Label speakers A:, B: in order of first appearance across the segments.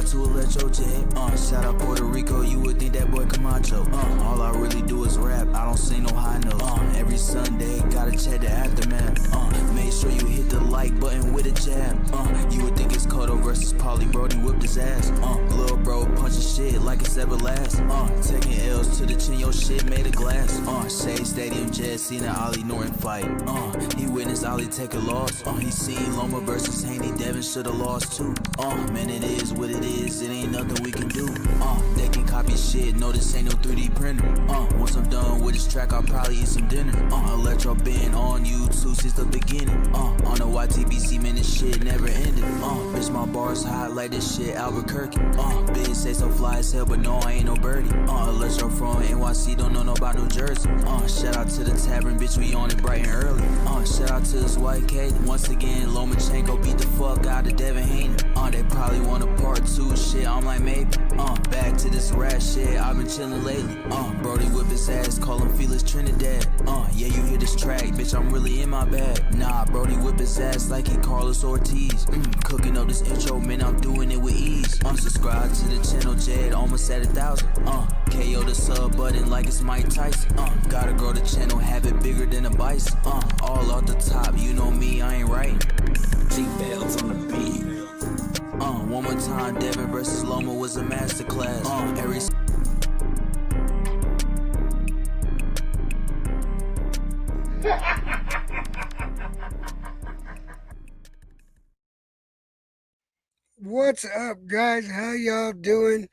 A: to Electro Jet. Shout out Puerto Rico, you would think that boy Camacho. All I really do is rap, I don't sing no high notes. Every Sunday, gotta check the aftermath. Make sure you hit the like button with a jab. You would think it's Cotto versus Paulie, Brody whipped his ass. Lil' bro punching shit like it's everlast. Taking L's to the chin, your shit made of glass. Shade Stadium Jet, seen an Ollie Norton fight. He witnessed Ollie take a loss. He seen Loma versus Haney, Devin should've lost too. Man, it is what it is, it ain't nothing we can do. They can copy shit, no this ain't no 3D printer. Once I'm done with this track, I'll probably eat some dinner. Electro been on YouTube since the beginning. On the YTBC, man, this shit never ended. Bitch, my bars hot like this shit Albuquerque. Bitch say so fly as hell, but no, I ain't no birdie. Electro from NYC, don't know about New Jersey. Shout out to the tavern, bitch, we on it bright and early. Shout out to this white K. Once again, Lomachenko beat the fuck out of Devin Haney. They probably want a part 2 shit, I'm like maybe. Back to this rap shit, I've been chillin' lately. Brody whip his ass, call him Felix Trinidad. Yeah, you hear this track, bitch, I'm really in my bag. Nah, Brody whip his ass like he Carlos Ortiz. Cooking up this intro, man, I'm doing it with ease. Subscribe to the channel, Jed, almost at 1,000. KO the sub button like it's Mike Tyson. Gotta grow the channel, have it bigger than a bison. All off the top, you know me, I ain't writing. G-Bells on the beat. One more time, Devin versus Loma was a masterclass. Every
B: What's up, guys? How y'all doing?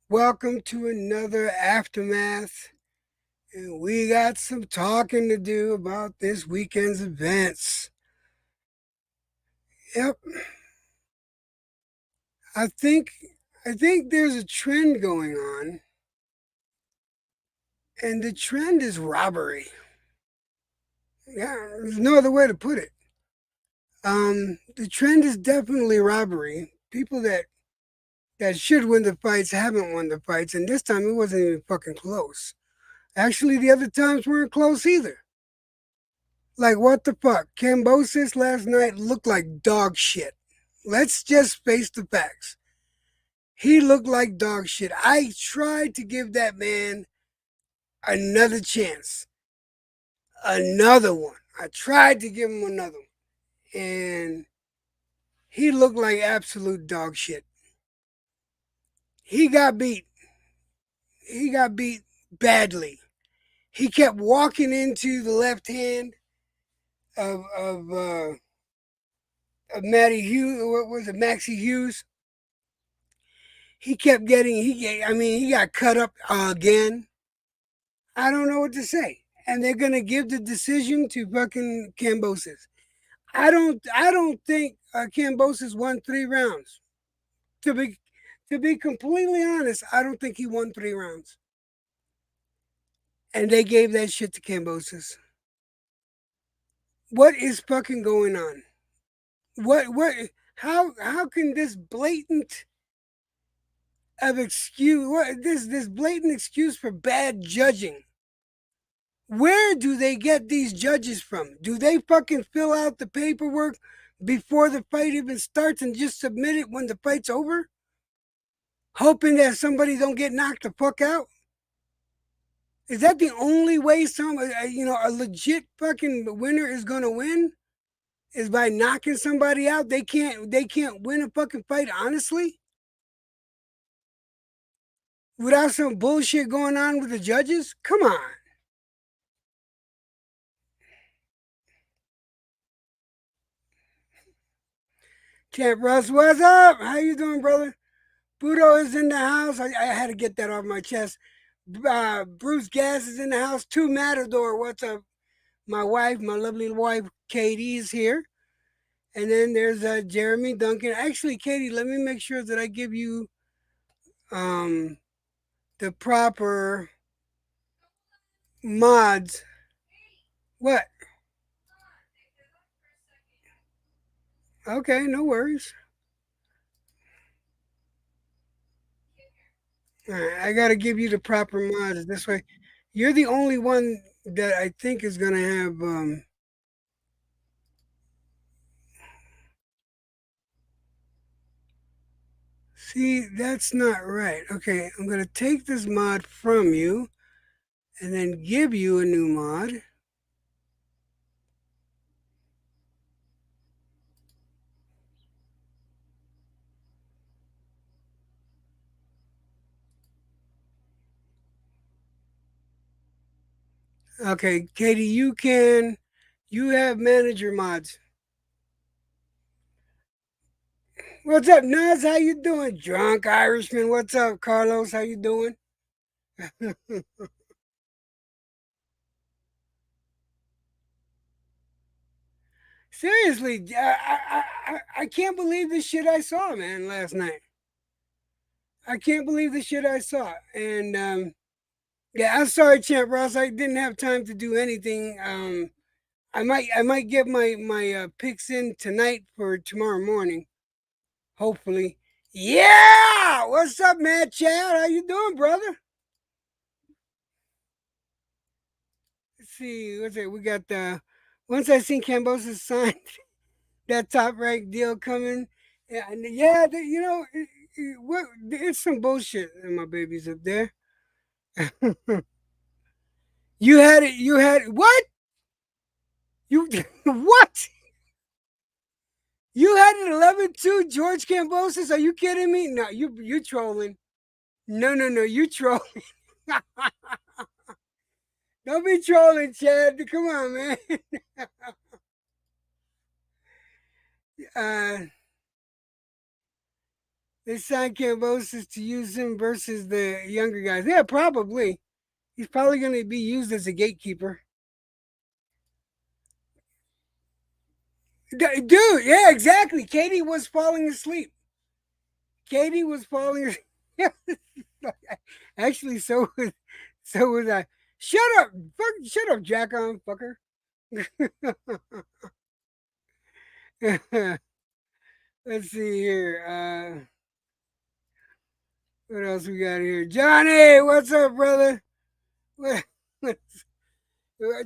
B: Welcome to another Aftermath. And we got some talking to do about this weekend's events. Yep. I think there's a trend going on. And the trend is robbery. Yeah, there's no other way to put it. The trend is definitely robbery. People that should win the fights haven't won the fights, and this time it wasn't even fucking close. Actually, the other times weren't close either. Like, what the fuck? KAMBOSOS last night looked like dog shit. Let's just face the facts. He looked like dog shit. I tried to give that man another chance. Another one. I tried to give him another one. And he looked like absolute dog shit. He got beat. He got beat badly. He kept walking into the left hand of Matty Hughes. What was it, Maxie Hughes? He kept getting. He got cut up again. I don't know what to say. And they're gonna give the decision to fucking KAMBOSOS. I don't think KAMBOSOS won 3 rounds. To be completely honest, I don't think he won 3 rounds. And they gave that shit to KAMBOSOS. What is fucking going on? How can this blatant this blatant excuse for bad judging? Where do they get these judges from? Do they fucking fill out the paperwork before the fight even starts and just submit it when the fight's over? Hoping that somebody don't get knocked the fuck out? Is that the only way a legit fucking winner is gonna win? Is by knocking somebody out? They can't win a fucking fight honestly? Without some bullshit going on with the judges? Come on. Champ Russ, what's up? How you doing, brother? Budo is in the house. I had to get that off my chest. Bruce Gas is in the house. 2 Matador, what's up? My wife, my lovely wife, Katie, is here. And then there's Jeremy Duncan. Actually, Katie, let me make sure that I give you the proper mods. What? Okay, no worries. All right, I got to give you the proper mods this way. You're the only one that I think is going to have See, that's not right. Okay, I'm going to take this mod from you and then give you a new mod. Okay, Katie, you have manager mods. What's up, Nuz? How you doing? Drunk Irishman. What's up, Carlos? How you doing? Seriously, I can't believe the shit I saw, man, last night. I can't believe the shit I saw. And yeah, I'm sorry, Champ Ross. I didn't have time to do anything. I might get my picks in tonight for tomorrow morning, hopefully. Yeah, what's up, man? Chad, how you doing, brother? Let's see, what's it? We got the once I seen Cambosos sign that top rank deal coming. Yeah, what? It's some bullshit, and my baby's up there. You had it. You had what? You what? You had an 11-2 George Cambosos? Are you kidding me? No, you trolling. No, you trolling. Don't be trolling, Chad. Come on, man. uh, they signed Cambosos to use him versus the younger guys. Yeah, probably. He's probably going to be used as a gatekeeper. Dude, yeah, exactly. Katie was falling asleep. Katie was falling asleep. Actually, so was I. Shut up. Shut up, Jack on fucker. Let's see here. What else we got here? Johnny, what's up, brother?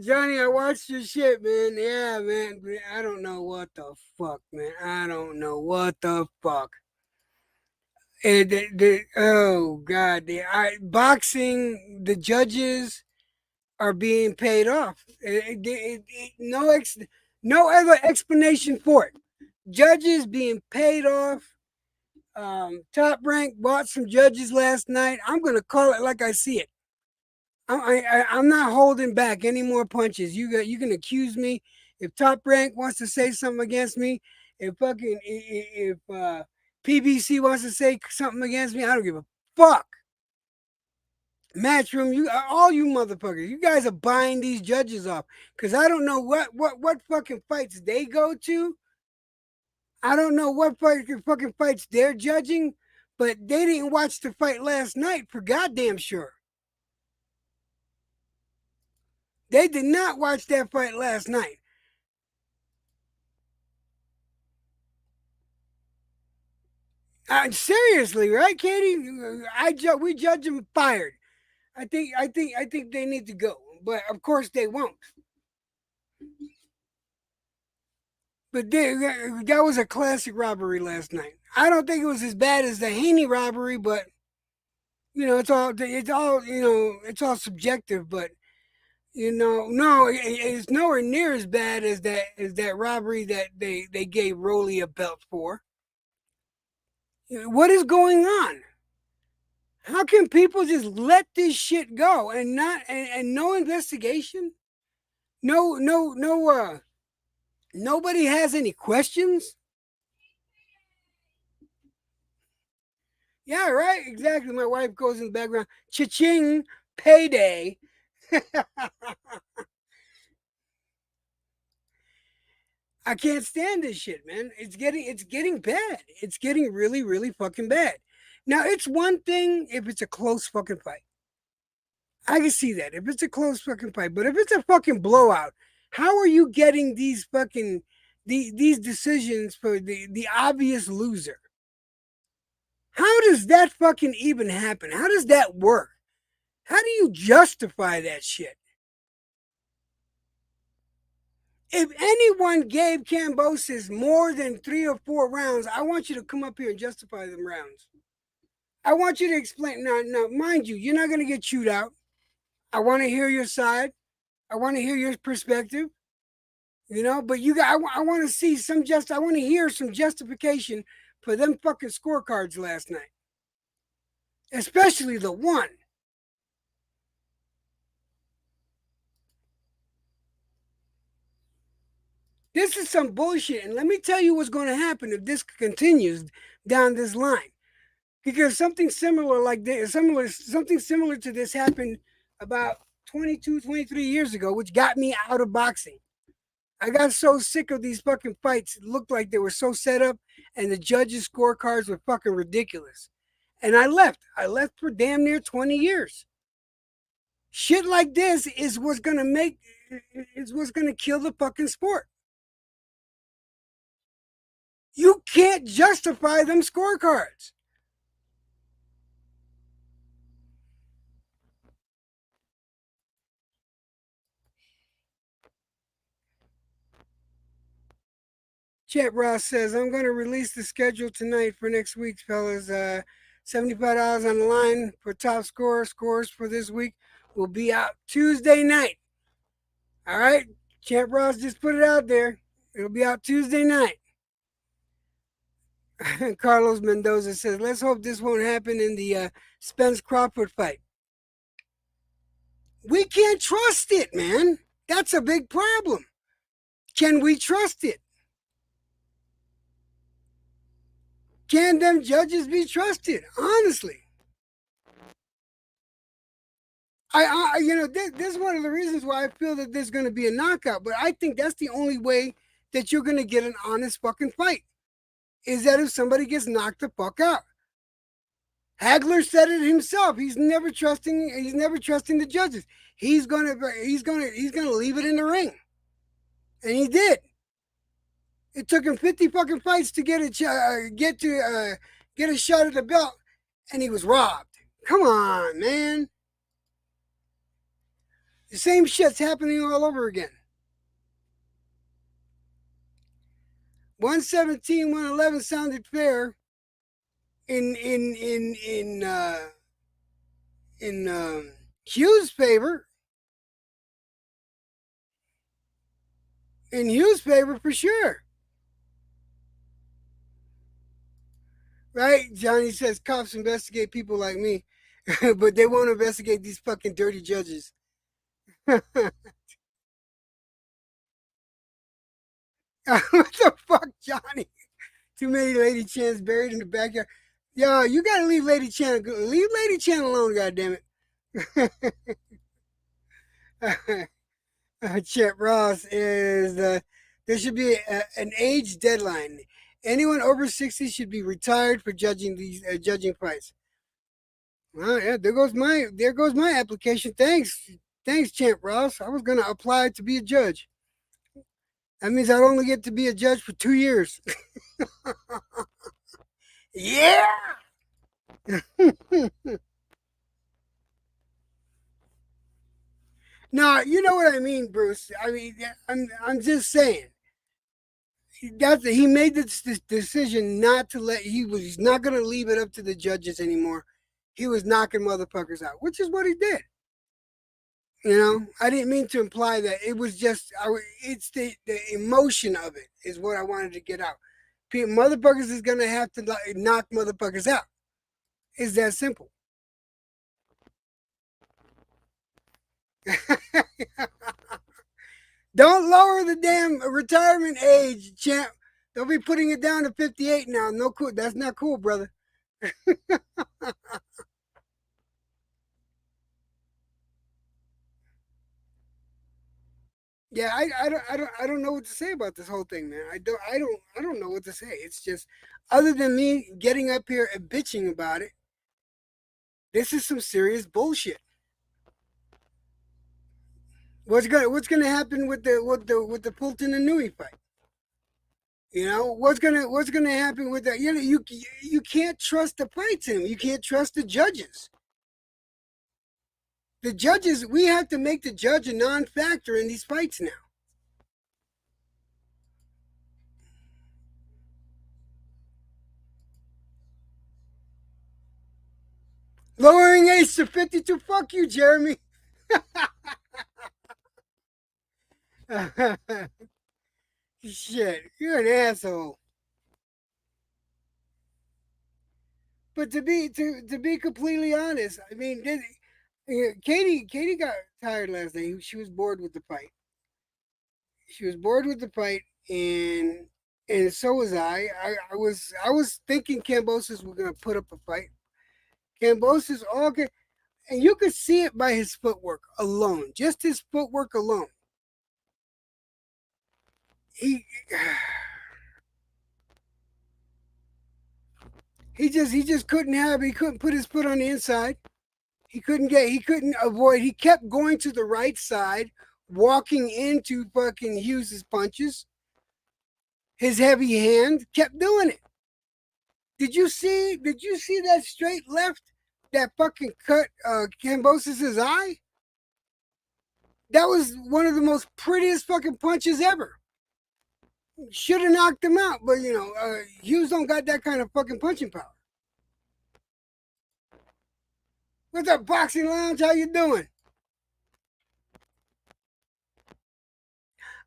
B: Johnny, I watched your shit, man. Yeah, man. I don't know what the fuck, man. I don't know what the fuck. Oh God, boxing. The judges are being paid off. No other explanation for it. Judges being paid off. Top Rank bought some judges last night. I'm gonna call it like I see it. I'm not holding back any more punches. You can accuse me if Top Rank wants to say something against me. If PBC wants to say something against me, I don't give a fuck. Matchroom, all you motherfuckers, you guys are buying these judges off because I don't know what fucking fights they go to. I don't know what fucking fights they're judging, but they didn't watch the fight last night for goddamn sure. They did not watch that fight last night. Seriously, right, Katie? We judge them fired. I think they need to go, but of course they won't. But that was a classic robbery last night. I don't think it was as bad as the Haney robbery, but it's all subjective. But no, it's nowhere near as bad as that robbery that they gave Rolly a belt for. What is going on? How can people just let this shit go and not and no investigation? No. Nobody has any questions. Yeah, right. Exactly. My wife goes in the background. Cha-ching, payday. I can't stand this shit, man. It's getting bad. It's getting really, really fucking bad. Now it's one thing if it's a close fucking fight. I can see that if it's a close fucking fight, but if it's a fucking blowout, how are you getting these decisions for the obvious loser? How does that fucking even happen? How does that work? How do you justify that shit? If anyone gave Cambosis more than 3 or 4 rounds, I want you to come up here and justify them rounds. I want you to explain. Now, mind you, you're not going to get chewed out. I want to hear your side. I want to hear your perspective. But I want to see I want to hear some justification for them fucking scorecards last night, especially the one. This is some bullshit, and let me tell you what's going to happen if this continues down this line. Because something similar to this happened about 22, 23 years ago, which got me out of boxing. I got so sick of these fucking fights. It looked like they were so set up, and the judges' scorecards were fucking ridiculous. And I left. I left for damn near 20 years. Shit like this is what's gonna kill the fucking sport. You can't justify them scorecards. Chet Ross says, I'm going to release the schedule tonight for next week, fellas. $75 on the line for top scorer. Scores for this week will be out Tuesday night. All right? Chet Ross just put it out there. It'll be out Tuesday night. Carlos Mendoza says, let's hope this won't happen in the Spence Crawford fight. We can't trust it, man. That's a big problem. Can we trust it? Can them judges be trusted? Honestly. This is one of the reasons why I feel that there's going to be a knockout. But I think that's the only way that you're going to get an honest fucking fight. Is that if somebody gets knocked the fuck out. Hagler said it himself. He's never trusting the judges. He's gonna leave it in the ring, and he did. It took him 50 fucking fights to get a shot at the belt, and he was robbed. Come on, man. The same shit's happening all over again. 117, 111 sounded fair in Hughes' favor. In Hughes' favor for sure. Right? Johnny says cops investigate people like me, but they won't investigate these fucking dirty judges. What the fuck, Johnny? Too many Lady Chans buried in the backyard. Yo, you gotta leave Lady Chan alone, goddammit. Chet Ross is there should be an age deadline. Anyone over 60 should be retired for judging fights. Well, yeah, there goes my application. Thanks, Champ Ross. I was gonna apply to be a judge. That means I'd only get to be a judge for 2 years. Yeah. No, you know what I mean, Bruce. I mean, I'm just saying. He made this decision not to he's not going to leave it up to the judges anymore. He was knocking motherfuckers out, which is what he did. I didn't mean to imply that. It was just, it's the emotion of it is what I wanted to get out. Motherfuckers is going to have to knock motherfuckers out. It's that simple. Don't lower the damn retirement age, champ. They'll be putting it down to 58 now. No cool. That's not cool, brother. Yeah, I don't know what to say about this whole thing, man. I don't know what to say. It's just, other than me getting up here and bitching about it, this is some serious bullshit. What's gonna happen with the Fulton and Newey fight? What's gonna happen with that? You can't trust the fights in them. You can't trust the judges. The judges, we have to make the judge a non-factor in these fights now. Lowering age to 52. Fuck you, Jeremy. Shit, you're an asshole. But to be completely honest, I mean, Katie got tired last night. She was bored with the fight. She was bored with the fight, and so was I. I was thinking Cambosos were gonna put up a fight. Cambosos all good, and you could see it by his footwork alone. Just his footwork alone. He he just he couldn't put his foot on the inside. He couldn't avoid. He kept going to the right side, walking into fucking Hughes's punches. His heavy hand kept doing it. Did you see that straight left that fucking cut Cambosis's eye? That was one of the most prettiest fucking punches ever. Should have knocked him out, but Hughes don't got that kind of fucking punching power. What's up, Boxing Lounge? How you doing?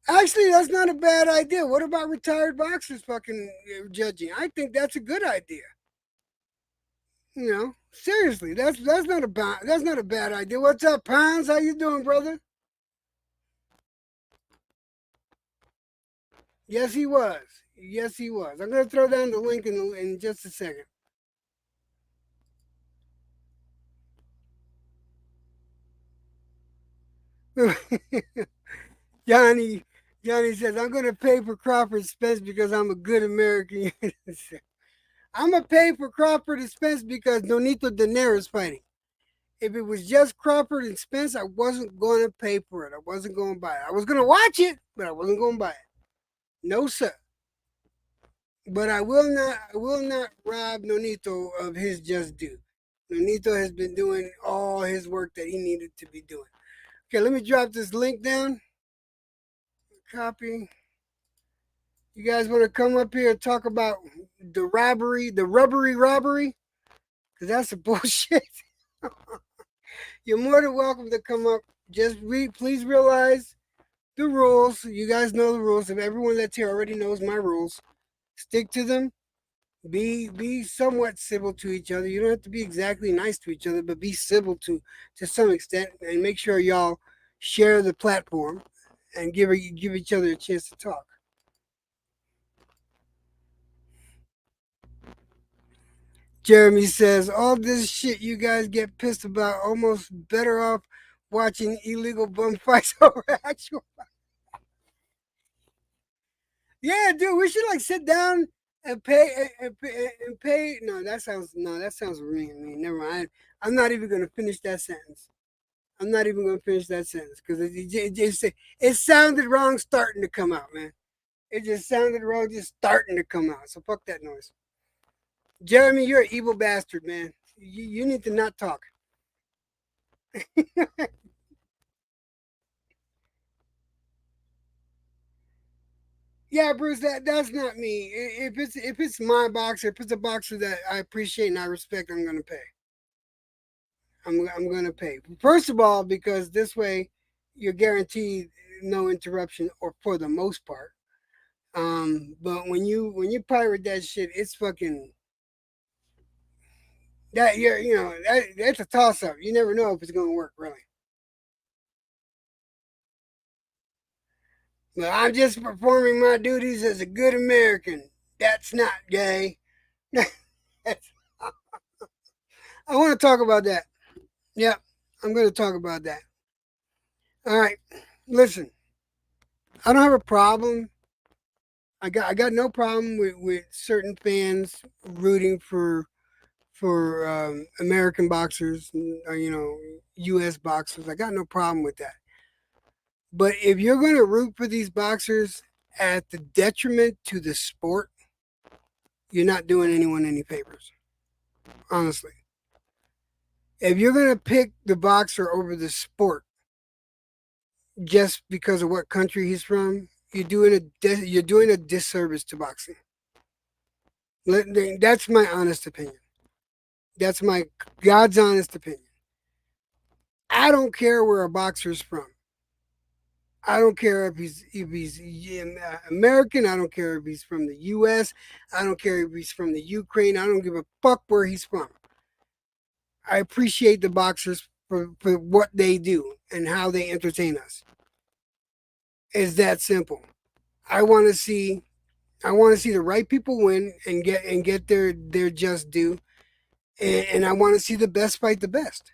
B: Actually, that's not a bad idea. What about retired boxers fucking judging? I think that's a good idea. Seriously, that's not a bad idea. What's up, Pounds? How you doing, brother? Yes, he was. Yes, he was. I'm gonna throw down the link in just a second. Johnny, Johnny says, I'm going to pay for Crawford Spence because I'm a good American. I'm going to pay for Crawford and Spence because Nonito Daenerys is fighting. If it was just Crawford and Spence, I wasn't going to pay for it. I wasn't going to buy it. I was going to watch it, but I wasn't going to buy it. No, sir. But I will not rob Nonito of his just due. Nonito has been doing all his work that he needed to be doing. Okay, let me drop this link down. Copy. You guys want to come up here and talk about the robbery, the rubbery robbery? Because that's a bullshit. You're more than welcome to come up. Just please realize the rules. You guys know the rules. If everyone that's here already knows my rules, stick to them. Be somewhat civil to each other. You don't have to be exactly nice to each other, but be civil to some extent, and make sure y'all share the platform and give each other a chance to talk. Jeremy says, all this shit you guys get pissed about, almost better off watching illegal bum fights over actual. Yeah, dude, we should sit down and pay. No, that sounds really mean. Never mind. I'm not even gonna finish that sentence. I'm not even gonna finish that sentence because it sounded wrong starting to come out, man. It just sounded wrong just starting to come out. So fuck that noise. Jeremy, you're an evil bastard, man. You need to not talk. Yeah, Bruce, that's not me. If it's my boxer, if it's a boxer that I appreciate and I respect, I'm gonna pay. I'm gonna pay. First of all, because this way you're guaranteed no interruption, or for the most part. But when you pirate that shit, it's fucking that that's a toss up. You never know if it's gonna work, really. But I'm just performing my duties as a good American. That's not gay. I want to talk about that. Yeah, I'm going to talk about that. All right, listen. I don't have a problem. I got no problem with certain fans rooting for American boxers, or, U.S. boxers. I got no problem with that. But if you're going to root for these boxers at the detriment to the sport, you're not doing anyone any favors. Honestly, if you're going to pick the boxer over the sport just because of what country he's from, you're doing a disservice to boxing. That's my honest opinion. That's my God's honest opinion. I don't care where a boxer's from. I don't care if he's American. I don't care if he's from the U.S. I don't care if he's from the Ukraine. I don't give a fuck where he's from. I appreciate the boxers for what they do and how they entertain us. It's that simple. I want to see the right people win and get their just due, and I want to see the best fight the best.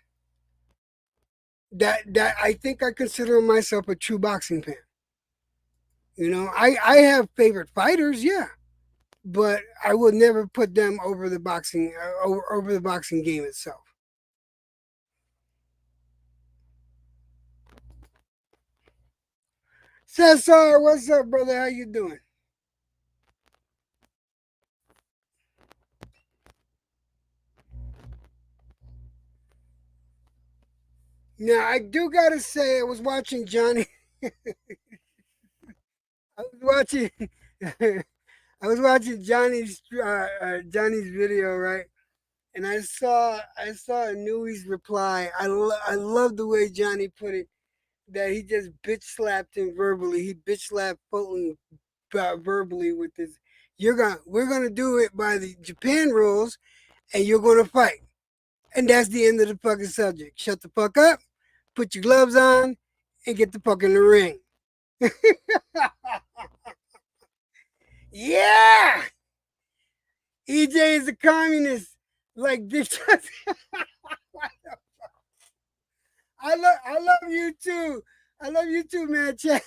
B: That I think I consider myself a true boxing fan. You know, I have favorite fighters, yeah, but I would never put them over the boxing over the boxing game itself. Cesar, what's up, brother? How you doing? Now I do gotta say, I was watching Johnny. I was watching. I was watching Johnny's video, right? And I saw Newey's reply. I love the way Johnny put it. That he just bitch slapped him verbally. He bitch slapped Fulton verbally with this. We're gonna do it by the Japan rules, and you're gonna fight. And that's the end of the fucking subject. Shut the fuck up, put your gloves on, and get the fuck in the ring. Yeah, EJ is a communist. Like this. I love you too. I love you too, man. Chad.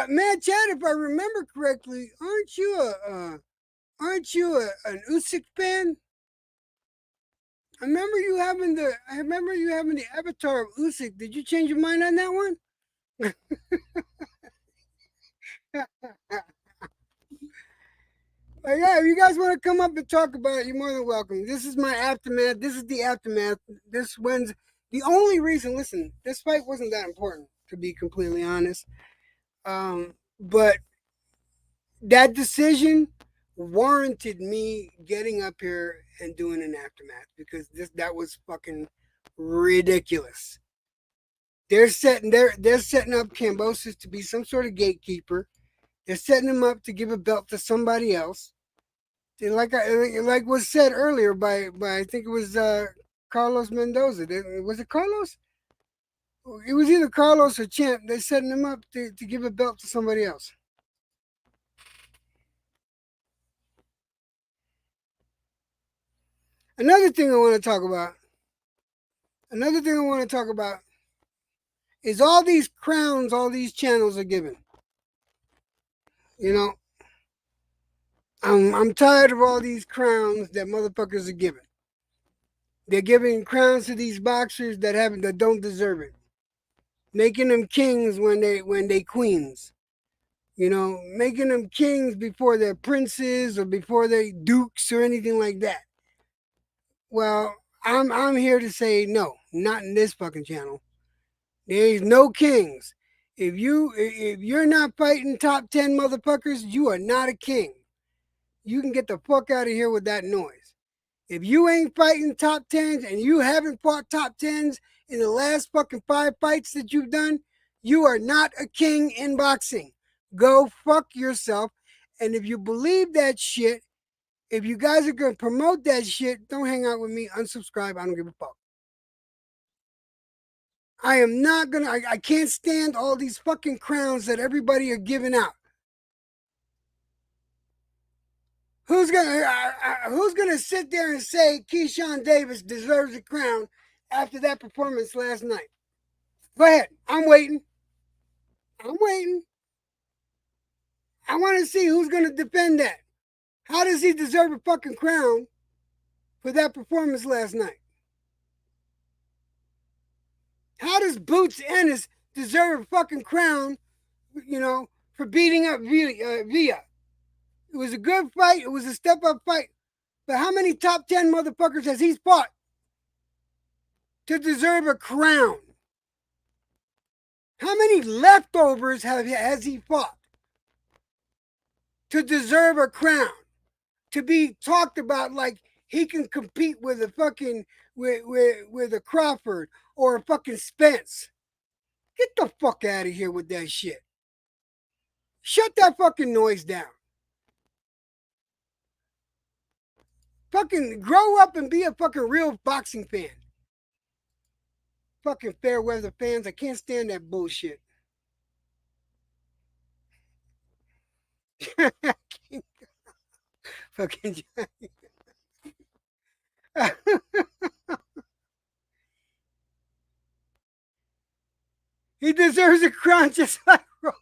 B: Man, Chad, if I remember correctly, aren't you an Usyk fan? I remember you having the avatar of Usyk. Did you change your mind on that one? Yeah, if you guys want to come up and talk about it, you're more than welcome. This is my aftermath. This is the aftermath. This wins. The only reason, listen, this fight wasn't that important, to be completely honest. But that decision warranted me getting up here and doing an aftermath because that was fucking ridiculous. They're setting up Kambosos to be some sort of gatekeeper. They're setting him up to give a belt to somebody else. Like was said earlier by I think it was Carlos Mendoza. Was it Carlos? It was either Carlos or Champ. They're setting him up to give a belt to somebody else. Another thing I want to talk about. Another thing I want to talk about is all these crowns all these channels are given. You know, I'm tired of all these crowns that motherfuckers are giving. They're giving crowns to these boxers that don't deserve it, making them kings when they queens. You know, making them kings before they're princes or before they dukes or anything like that. Well, I'm here to say no, not in this fucking channel. There's no kings. If you're not fighting top 10 motherfuckers, you are not a king. You can get the fuck out of here with that noise. If you ain't fighting top 10s and you haven't fought top 10s in the last fucking 5 fights that you've done, you are not a king in boxing. Go fuck yourself. And if you believe that shit, if you guys are going to promote that shit, don't hang out with me. Unsubscribe. I don't give a fuck. I am not going to, I can't stand all these fucking crowns that everybody are giving out. Who's gonna sit there and say Keyshawn Davis deserves a crown after that performance last night? Go ahead. I'm waiting. I'm waiting. I want to see who's gonna defend that. How does he deserve a fucking crown for that performance last night? How does Boots Ennis deserve a fucking crown, for beating up Villa? It was a good fight. It was a step up fight. But how many top 10 motherfuckers has he fought to deserve a crown? How many leftovers has he fought? to deserve a crown, to be talked about like he can compete with a fucking with a Crawford or a fucking Spence. Get the fuck out of here with that shit. Shut that fucking noise down. Fucking grow up and be a fucking real boxing fan. Fucking fair weather fans, I can't stand that bullshit. Fucking he deserves a crown just like Roman.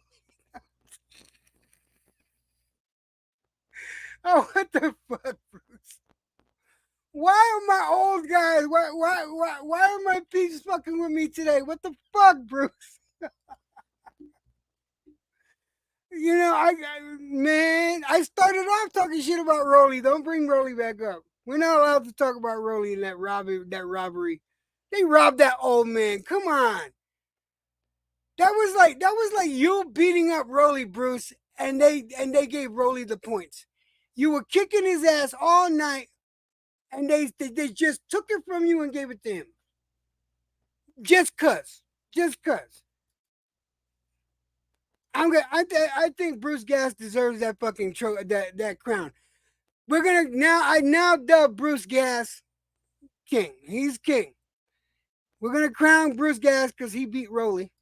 B: Oh, what the fuck, Bruce? Why are my old guys? Why are my peeps fucking with me today? What the fuck, Bruce? You know, man, I started off talking shit about Rolly. Don't bring Rolly back up. We're not allowed to talk about Rolly in that robbery. They robbed that old man. Come on. That was like you beating up Rolly, Bruce, and they gave Rolly the points. You were kicking his ass all night, and they just took it from you and gave it to him. Just cuz. I think Bruce Gas deserves that fucking that crown. I now dub Bruce Gas king. He's king. We're gonna crown Bruce Gas because he beat Rolly.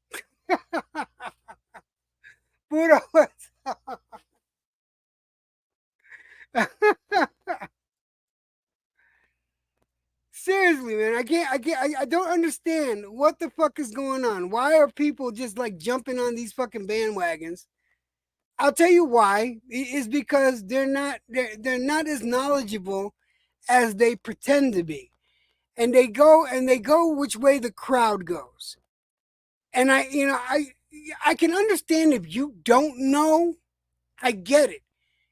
B: Seriously, man, I don't understand what the fuck is going on. Why are people just like jumping on these fucking bandwagons? I'll tell you why. It's because they're not as knowledgeable as they pretend to be, and they go which way the crowd goes. And I can understand if you don't know. I get it.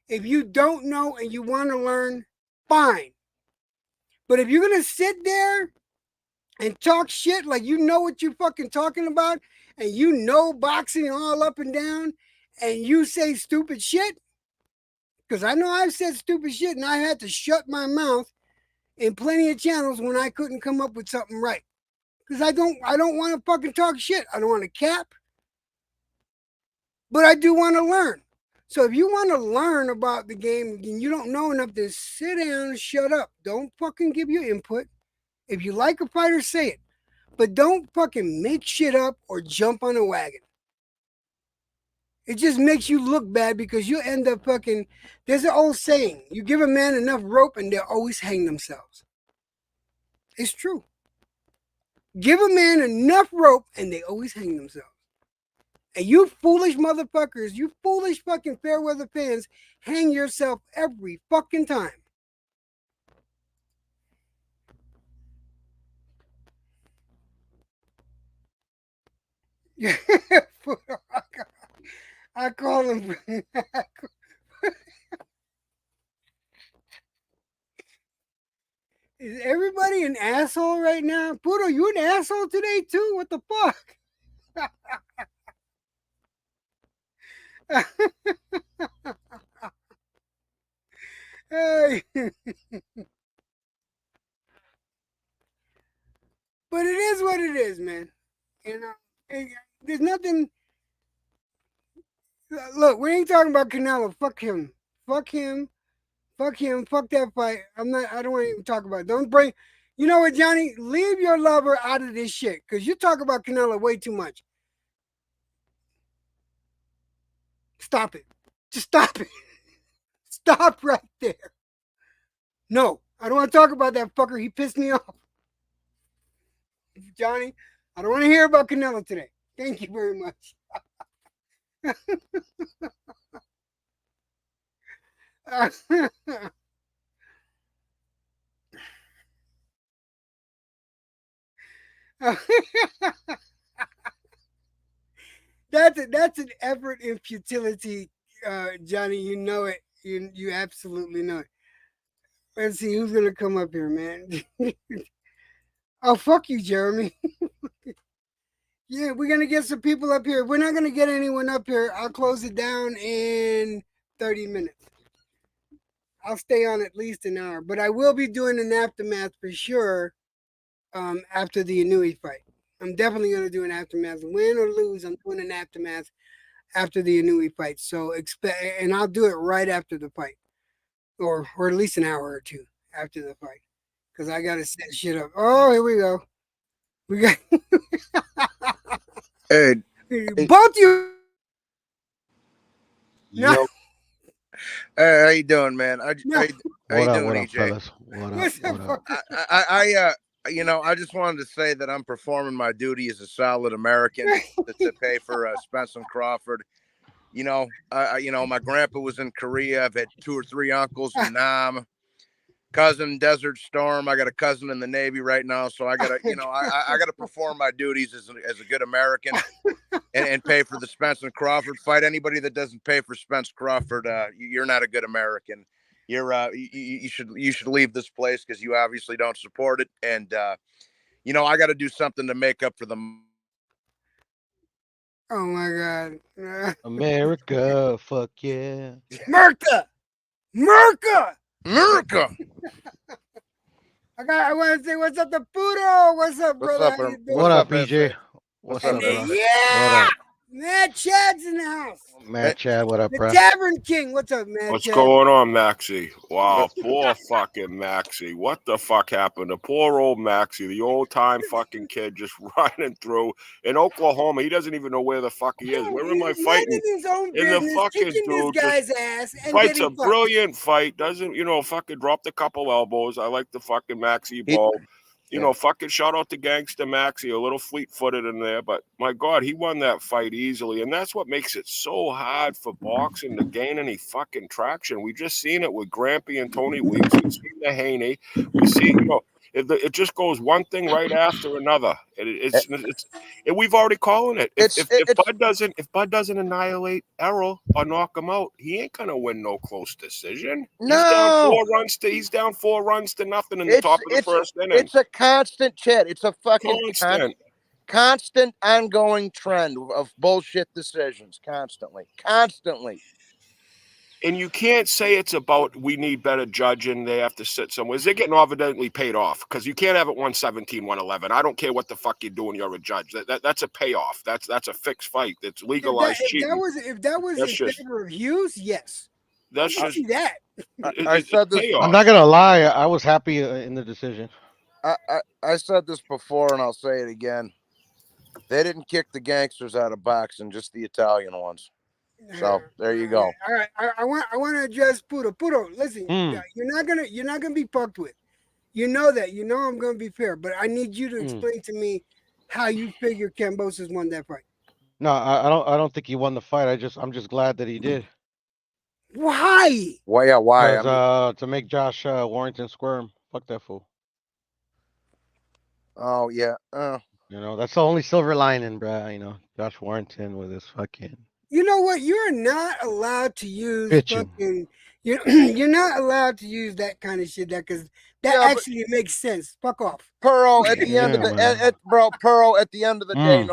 B: If you don't know and you want to learn, fine. But if you're gonna sit there and talk shit like you know what you're fucking talking about, and you know boxing all up and down, and you say stupid shit, because I know I've said stupid shit and I had to shut my mouth in plenty of channels when I couldn't come up with something right. Because I don't want to fucking talk shit. I don't want to cap. But I do want to learn. So if you want to learn about the game and you don't know enough, then sit down and shut up. Don't fucking give your input. If you like a fighter, say it. But don't fucking make shit up or jump on a wagon. It just makes you look bad because you end up fucking... There's an old saying. You give a man enough rope and they'll always hang themselves. It's true. Give a man enough rope and they always hang themselves. And you foolish motherfuckers, you foolish fucking fair weather fans, hang yourself every fucking time. I call him. Is everybody an asshole right now? Puto, you an asshole today too? What the fuck? Hey. But it is what it is, man. You know, there's nothing. Look, we ain't talking about Canelo. Fuck him. Fuck him. Fuck him. Fuck that fight. I don't want to even talk about it. Don't bring. You know what, Johnny? Leave your lover out of this shit. Because you talk about Canelo way too much. Stop it. Just stop it. Stop right there. No, I don't want to talk about that fucker. He pissed me off. Johnny, I don't want to hear about Canelo today. Thank you very much. That's an effort in futility, Johnny. You know it. You absolutely know it. Let's see who's gonna come up here, man. Oh, fuck you, Jeremy. Yeah, we're gonna get some people up here. If we're not gonna get anyone up here, I'll close it down in 30 minutes. I'll stay on at least an hour, but I will be doing an aftermath for sure. After the Inui fight, I'm definitely going to do an aftermath, win or lose. I'm doing an aftermath after the Inui fight. So expect, and I'll do it right after the fight, or at least an hour or two after the fight, because I got to set shit up. Oh, here we go. We got
C: Hey,
B: both you. No,
C: yo, hey, how you doing, man?
B: no.
C: How you doing,
D: What up,
C: EJ?
D: fellas? What up?
B: What's up,
D: What up?
B: fucker?
C: I just wanted to say that I'm performing my duty as a solid American to pay for Spencer Crawford. My grandpa was in Korea. I've had 2 or 3 uncles in Nam. Cousin Desert Storm. I got a cousin in the Navy right now, so I gotta, I gotta perform my duties as a good American and pay for the Spencer Crawford fight. Anybody that doesn't pay for Spencer Crawford, you're not a good American. You should leave this place because you obviously don't support it, and I got to do something to make up for the.
B: Oh my god,
D: America, fuck yeah.
B: Merca, Merca.
C: America.
B: I want to say what's up to Pudo. What's up,
C: What's
B: brother?
C: up,
B: How you doing?
D: What up,
C: FA?
D: EJ? What's
B: And
D: up, bro?
B: then,
D: What
B: yeah,
D: up?
B: Matt Chad's in the house.
D: Matt Chad, what up,
B: The
D: bro?
B: Tavern King. What's up, Matt
E: What's
B: Chad?
E: going on, Maxie? Wow, poor fucking Maxie. What the fuck happened to poor old Maxie, the old time fucking kid just running through in Oklahoma? He doesn't even know where the fuck he is. Where am I
B: He's
E: fighting?
B: minding his own
E: And the
B: business,
E: fucking
B: kicking this
E: dude just
B: guy's ass, and
E: fights a
B: getting fucked.
E: brilliant fight. Doesn't, fucking dropped a couple elbows. I like the fucking Maxie ball. Fucking shout out to Gangster Maxie, a little fleet-footed in there, but my God, he won that fight easily, and that's what makes it so hard for boxing to gain any fucking traction. We just seen it with Grampy and Tony Weeks. We've seen the Haney. We see, it just goes one thing right after another. It's and we've already calling it. If Bud doesn't annihilate Errol or knock him out, he ain't gonna win no close decision.
C: No,
E: He's down 4 runs to nothing in the top of the first inning.
C: It's a constant chat. It's a fucking constant ongoing trend of bullshit decisions. Constantly.
E: And you can't say it's about we need better judging. They have to sit somewhere. They're getting evidently paid off because you can't have it 117, 111. I don't care what the fuck you're doing. You're a judge. That's a payoff. That's a fixed fight. That's legalized cheating.
B: If that was in favor of Hughes, yes.
E: That's
B: I see that.
C: I said this.
D: I'm not gonna lie, I was happy in the decision.
C: I said this before, and I'll say it again. They didn't kick the gangsters out of boxing, just the Italian ones. So there you go.
B: All right, I want to address Pudo. Pudo, listen, you're not gonna be fucked with. You know that. You know I'm gonna be fair, but I need you to explain to me how you figure Kambosos won that fight.
D: No, I don't think he won the fight. I'm just glad that he did.
B: Why?
C: Well, yeah, why?
D: Because to make Josh Warrington squirm. Fuck that fool.
C: Oh yeah.
D: That's the only silver lining, bruh. Josh Warrington with his fucking.
B: You know what? You're not allowed to use
D: bitching.
B: fucking. You're not allowed to use that kind of shit. Because that actually makes sense. Fuck off.
C: Pearl at the end of the Pearl at the end of the day,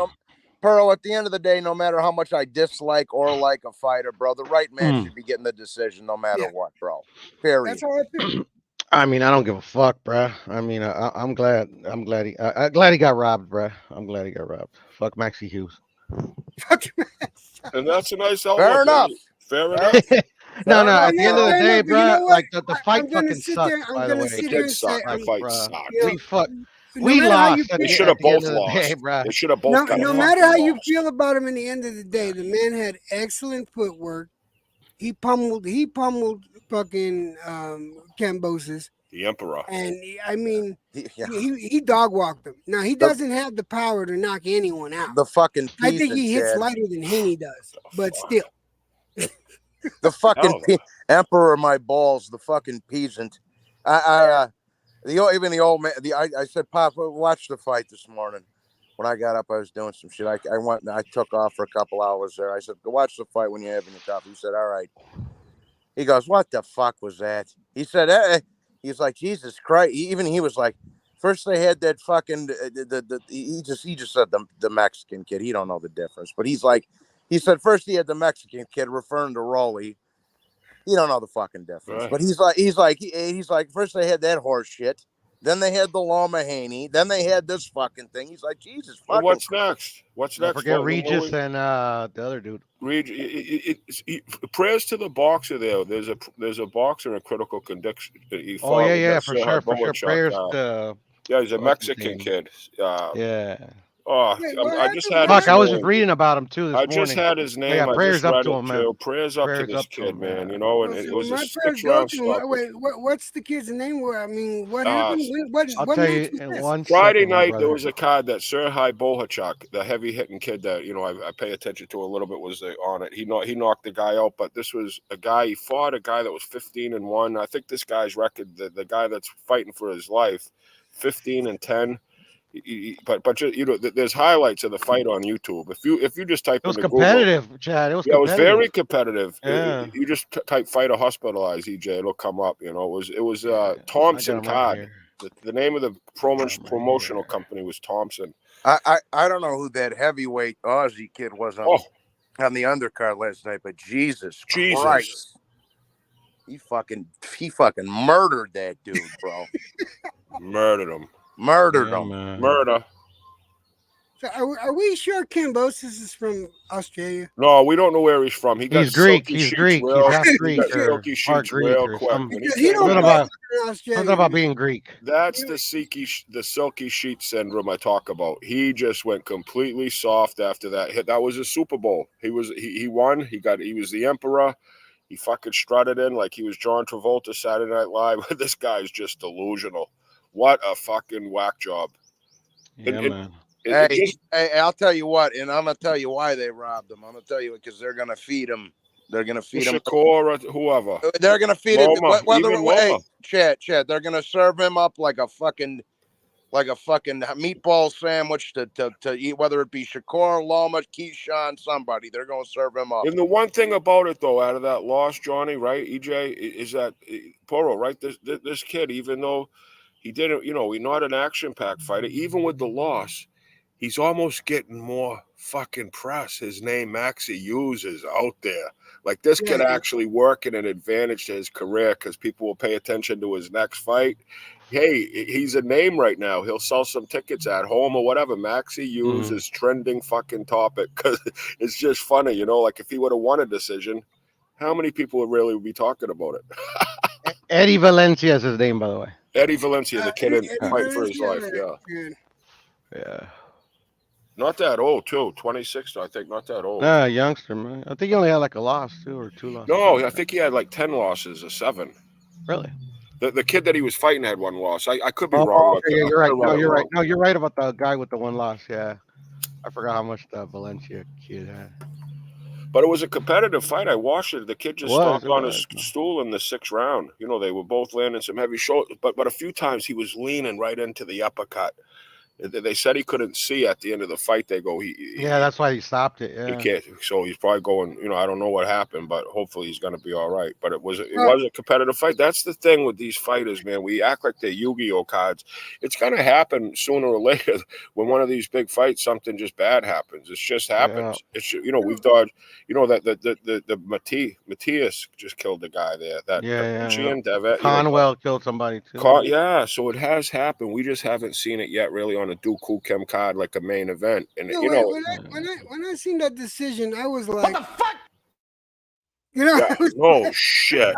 C: Pearl at the end of the day, no matter how much I dislike or like a fighter, bro, the right man should be getting the decision no matter what, bro. Period.
B: That's how I feel.
D: I mean, I don't give a fuck, bruh. I mean, I'm glad he got robbed, bruh. I'm glad he got robbed. Fuck Maxie Hughes.
B: Fuck
E: and that's a nice outlook.
C: Fair enough.
D: No. At the end of the day, bro, like the fight fucking sucks. By the way, we lost.
E: They should have both lost. They should have both.
B: No matter how you feel about him, in the end of the day, the man had excellent footwork. He pummeled fucking Kambosos,
E: the Emperor,
B: and I mean, he dog walked him. Now he doesn't have the power to knock anyone out.
C: The fucking peasant,
B: I think he hits lighter than Haney does, but still.
C: The fucking Emperor of my balls, the fucking peasant. Even the old man. I said, Pop, watch the fight this morning. When I got up, I was doing some shit. I went and I took off for a couple hours there. I said, go watch the fight when you're having your coffee. He said, all right. He goes, what the fuck was that? He said, he's like, Jesus Christ. Even he was like, first they had that fucking, he just said the Mexican kid. He don't know the difference. But he said first he had the Mexican kid referring to Rolly. You don't know the fucking difference.
E: Right.
C: But he's like, first they had that horse shit. Then they had the Loma Haney. Then they had this fucking thing. He's like, Jesus
E: And
C: fucking.
E: what's next? What's
D: Don't
E: next?
D: forget
E: What,
D: Regis
E: Louis?
D: and the other dude.
E: Prayers to the boxer there. There's a boxer in critical condition. He
D: Oh
E: fought
D: yeah,
E: with
D: yeah,
E: that
D: for
E: Sergei
D: sure, for sure.
E: Bohachuk,
D: Prayers to
E: yeah, he's a
D: what's his
E: Mexican
D: name?
E: kid.
D: Yeah.
E: Oh,
B: Wait, what
E: I just
B: happened?
E: had
B: What
E: his
D: Fuck, I was just
E: name.
D: reading about him too this
E: I just
D: morning.
E: had his
D: Yeah,
E: name. I
D: prayers
E: just
D: up
E: read
D: to
E: it
D: him, man.
E: too. Prayers up to
D: Prayers
E: this
D: up to
E: kid,
D: him,
E: man.
D: man.
E: You know, and
B: Well,
E: it
B: so
E: was a
B: my prayers
E: 6
B: go
E: round
B: to him.
E: stoppage.
B: Wait, what's the kid's name? I mean, what
E: Uh,
B: happened? What
D: I'll
B: what
D: tell
B: match
D: you
B: was
D: in
B: this?
D: one
E: Friday
D: second, my
E: night, there
D: brother.
E: was a card that Serhii Bohachuk, the heavy hitting kid that I pay attention to a little bit, was on it. He knocked the guy out, but this was a guy. He fought a guy that was 15-1. I think this guy's record, the guy that's fighting for his life, 15-10. But there's highlights of the fight on YouTube. If you just type
D: It was
E: into Google,
D: competitive, Chad. It was
E: yeah, it was
D: competitive.
E: very competitive.
D: Yeah.
E: You just type "fighter hospitalized" EJ, it'll come up. It was
D: I
E: Thompson
D: got him right
E: card.
D: here.
E: The name of the
D: I got him right
E: promotional
D: here.
E: company was Thompson.
C: I don't know who that heavyweight Aussie kid was on the undercard last night, but Jesus Christ. He fucking murdered that dude, bro.
E: Murdered him.
C: Murdered
D: Yeah,
C: him.
D: man.
E: Murder.
B: So are we sure Kambosos is from Australia?
E: No, we don't know where he's from. He got
D: He's Greek.
E: silky
D: He's
E: sheets
D: Greek.
E: real.
D: He's half
E: He
D: Greek
E: got
D: or
E: silky
D: part
E: sheets
D: Greek
E: real
D: or
E: quick.
D: some.
E: When he
B: Because he
E: came
B: don't
D: Something
E: back,
D: about
B: in Australia.
D: something about being Greek.
E: that's the silky sheet syndrome I talk about. He just went completely soft after that hit. That was his Super Bowl. He won. He was the emperor. He fucking strutted in like he was John Travolta Saturday Night Live. This guy's just delusional. What a fucking whack job.
D: Yeah, man.
C: Hey, I'll tell you what, and I'm gonna tell you why they robbed him. I'm gonna tell you because they're gonna feed him. They're gonna feed him.
E: Shakur or whoever.
C: They're gonna feed
E: Loma,
C: it. Whether
E: even Loma.
C: hey, Chad, they're gonna serve him up like a fucking meatball sandwich to eat. Whether it be Shakur, Loma, Keyshawn, somebody, they're gonna serve him up.
E: And the one thing about it, though, out of that loss, Johnny, right, EJ, is that Poro, right? This kid, even though he didn't, he's not an action-packed fighter, even with the loss, he's almost getting more fucking press. His name, Maxie Hughes, is out there. Like, this kid actually working an advantage to his career because people will pay attention to his next fight. Hey, he's a name right now. He'll sell some tickets at home or whatever. Maxie Hughes is trending fucking topic because it's just funny, like if he would have won a decision, how many people would really be talking about it?
D: Eddie Valencia is his name, by the way.
E: Eddie Valencia, the kid fighting for his life.
D: Yeah.
E: Not that old, too. 26, I think. Not that old.
D: Nah, youngster, man. I think he only had like a loss, too, or 2 losses.
E: No, I think he had like 10 losses or 7.
D: Really?
E: The kid that he was fighting had 1 loss. I could be wrong.
D: Okay, yeah, you're right. No, you're right. No, you're right about the guy with the 1 loss. Yeah. I forgot how much the Valencia kid had.
E: But it was a competitive fight. I watched it. The kid just stopped on his stool in the 6th round. They were both landing some heavy shoulders. But a few times he was leaning right into the uppercut. They said he couldn't see at the end of the fight. They go,
D: that's why he stopped it. Yeah.
E: He can't. So he's probably going, I don't know what happened, but hopefully he's going to be all right. But it was a competitive fight. That's the thing with these fighters, man. We act like they're Yu-Gi-Oh cards. It's going to happen sooner or later. When one of these big fights, something just bad happens. It just happens.
D: Yeah.
E: It's we've dodged. The Matthias just killed the guy there.
D: Conwell killed somebody too.
E: So it has happened. We just haven't seen it yet, really, on a Dooku Kem card like a main event. And
B: when I seen that decision, I was like, what the fuck?
E: No shit.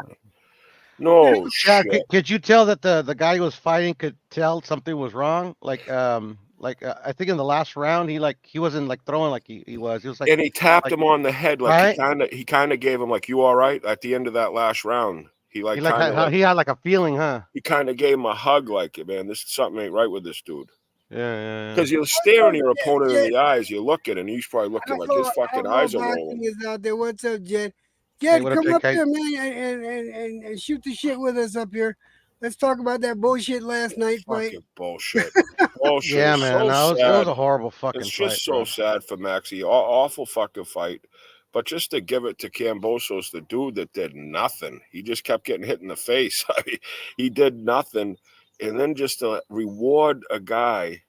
E: No shit.
D: Could you tell that the guy who was fighting could tell something was wrong? I think in the last round he wasn't like throwing like he was. He was like,
E: and he tapped him on the head like he kind of gave him like, you all right at the end of that last round. He
D: had like a feeling, huh?
E: He kind of gave him a hug, like, man, this something ain't right with this dude.
D: Yeah.
E: Because you're staring your opponent in the eyes. You look at him, and he's probably looking like his fucking eyes are rolling.
B: Is out there. What's up, Jed? Jed, come up here, man, and shoot the shit with us up here. Let's talk about that bullshit last night fight.
E: Fucking bullshit. Bullshit.
D: Yeah, man. It was a horrible fucking fight.
E: It's just so sad for Maxie. Awful fucking fight. But just to give it to Kambosos, the dude that did nothing. He just kept getting hit in the face. I mean, he did nothing. And then just to reward a guy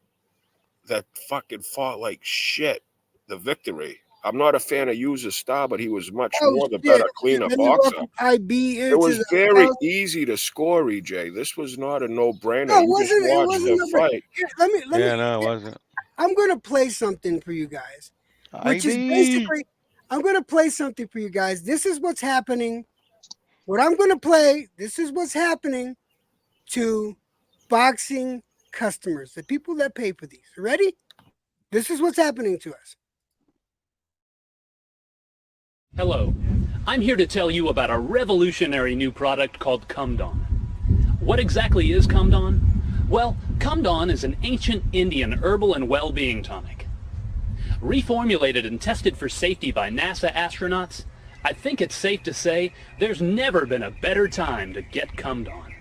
E: that fucking fought like shit, the victory. I'm not a fan of User's style, but he was much
B: Oh
E: more the
B: shit!
E: better, cleaner
B: Let me walk
E: boxer.
B: from IB
E: It
B: into
E: was
B: the
E: very
B: house.
E: easy to score, EJ. This was not a no-brainer.
B: No, it
E: You just
B: wasn't. It
E: watched
B: wasn't.
E: the fight.
B: Here, let me.
D: Yeah, no, it wasn't.
B: I'm gonna play something for you guys, which is
D: IB.
B: basically. I'm gonna play something for you guys. This is what's happening. What I'm gonna play. This is what's happening to boxing customers, the people that pay for these. Ready? This is what's happening to us.
F: Hello, I'm here to tell you about a revolutionary new product called Kamdon. What exactly is Kamdon? Well, Kamdon is an ancient Indian herbal and well-being tonic. Reformulated and tested for safety by NASA astronauts, I think it's safe to say there's never been a better time to get Kamdon.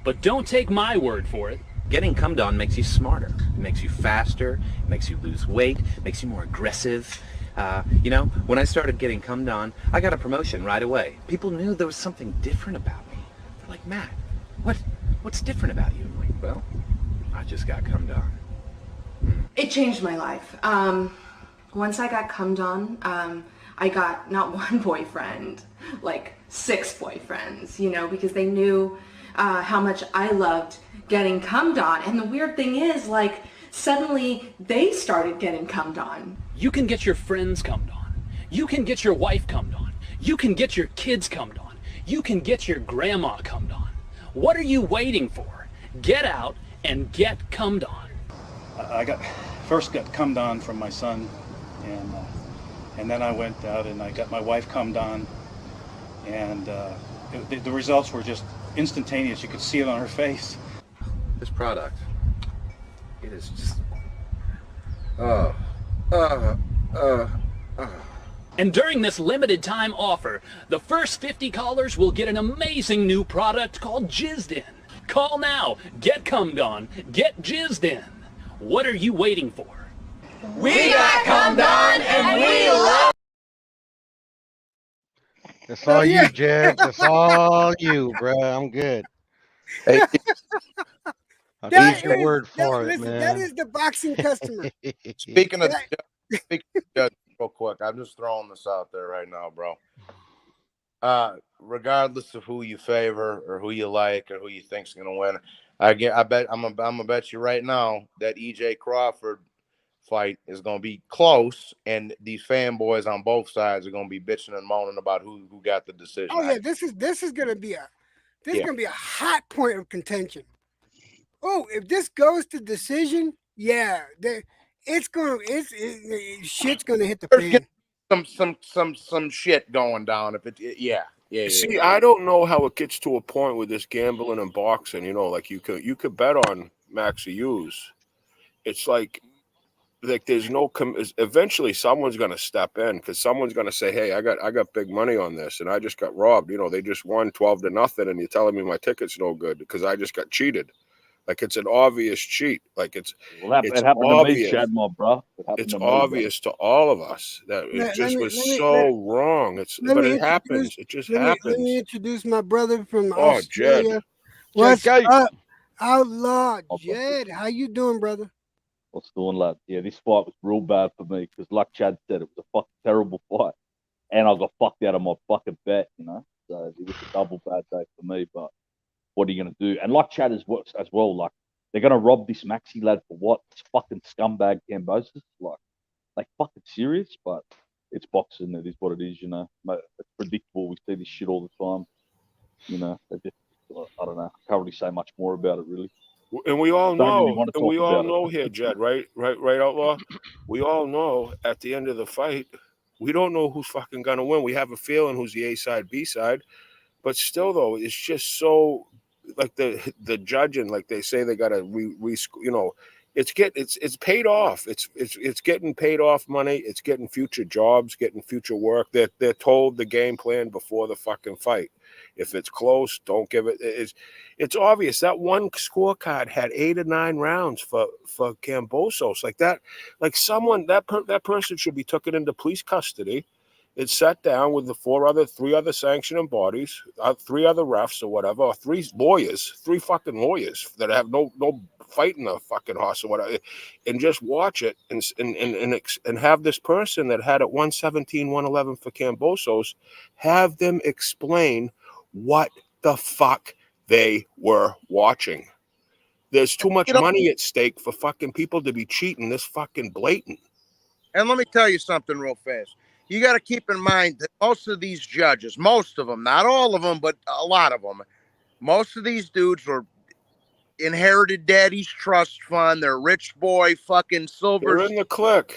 F: But don't take my word for it.
G: Getting Kamdon makes you smarter. It makes you faster, it makes you lose weight, it makes you more aggressive. You know, when I started getting Kamdon, I got a promotion right away. People knew there was something different about me. They're like, Matt, what's different about you? I'm like, well, I just got Kamdon.
H: It changed my life. Once I got Kamdon, I got not one boyfriend, like 6 boyfriends, you know, because they knew how much I loved getting Kamdon. And the weird thing is, like, suddenly they started getting Kamdon.
F: You can get your friends Kamdon. You can get your wife Kamdon. You can get your kids Kamdon. You can get your grandma Kamdon. What are you waiting for? Get out and get Kamdon.
I: I first got Kamdon from my son, and then I went out and I got my wife Kamdon, and the results were just instantaneous. You could see it on her face.
G: This product, it is just,
F: And during this limited time offer, the first 50 callers will get an amazing new product called Jizzed In. Call now, get Kamdon, get Jizzed In. What are you waiting for?
H: We got Kamdon and we love
D: It's all you, Jed. It's all you, bro. I'm good.
C: Hey,
D: I'll
B: That
D: take your
B: is-
D: word
B: that-
D: for it,
B: listen,
D: man.
B: That is the boxing customer.
C: speaking of
B: Yeah.
C: real quick, I'm just throwing this out there right now, bro. Regardless of who you favor or who you like or who you think's gonna win, I'm gonna bet you right now that EJ Crawford fight is gonna be close, and these fanboys on both sides are gonna be bitching and moaning about who got the decision.
B: Oh yeah, this is gonna be a hot point of contention. Oh, if this goes to decision, yeah, shit's gonna hit the
C: There's
B: fan.
C: some shit going down. If yeah.
E: See, I don't know how it gets to a point with this gambling and boxing. You know, like you could bet on Maxi Hughes. It's like there's no eventually someone's going to step in because someone's going to say, hey, I got big money on this and I just got robbed. You know, they just won 12-0 and you're telling me my ticket's no good because I just got cheated. Like it's an obvious cheat. Like it happened
J: obvious. To me, Chad, my bro.
E: It's obvious to all of us that it just was so wrong. But it happens. It just happens.
B: Let me introduce my brother from
E: Oh,
B: Australia.
E: Jed.
B: What's
D: Jed,
B: up, Outlaw Jed? How you doing, brother?
J: What's going, lad? Yeah, this fight was real bad for me because, like Chad said, it was a fucking terrible fight, and I got fucked out of my fucking bet. You know, so it was a double bad day for me. But what are you gonna do? And like Chad as well, like they're gonna rob this Maxi lad for what? This fucking scumbag KAMBOSOS. Like fucking serious? But it's boxing. It is what it is. You know, it's predictable. We see this shit all the time. You know, I don't know. I can't really say much more about it, really.
E: And we all
J: Don't really
E: know,
J: want to
E: and we
J: talk
E: all
J: about
E: know here, Jed, right, Outlaw? We all know at the end of the fight, we don't know who's fucking gonna win. We have a feeling who's the A side, B side, but still, though, it's just so like the judging, like they say they gotta you know, it's paid off. It's getting paid off money. It's getting future jobs, getting future work. They're told the game plan before the fucking fight. If it's close, don't give it. It's obvious that one scorecard had 8 or 9 rounds for KAMBOSOS. Like that, like someone that person should be taken into police custody. It's sat down with the 3 other sanctioning bodies, 3 other refs or whatever, or 3 fucking lawyers that have no fighting the fucking horse or whatever, and just watch it and have this person that had it 117, 111 for Kambosos, have them explain what the fuck they were watching. There's too much money at stake for fucking people to be cheating this fucking blatant.
C: And let me tell you something real fast. You got to keep in mind that most of these judges, most of them, not all of them, but a lot of them, most of these dudes were inherited daddy's trust fund. They're rich boy fucking
E: They're in the clique.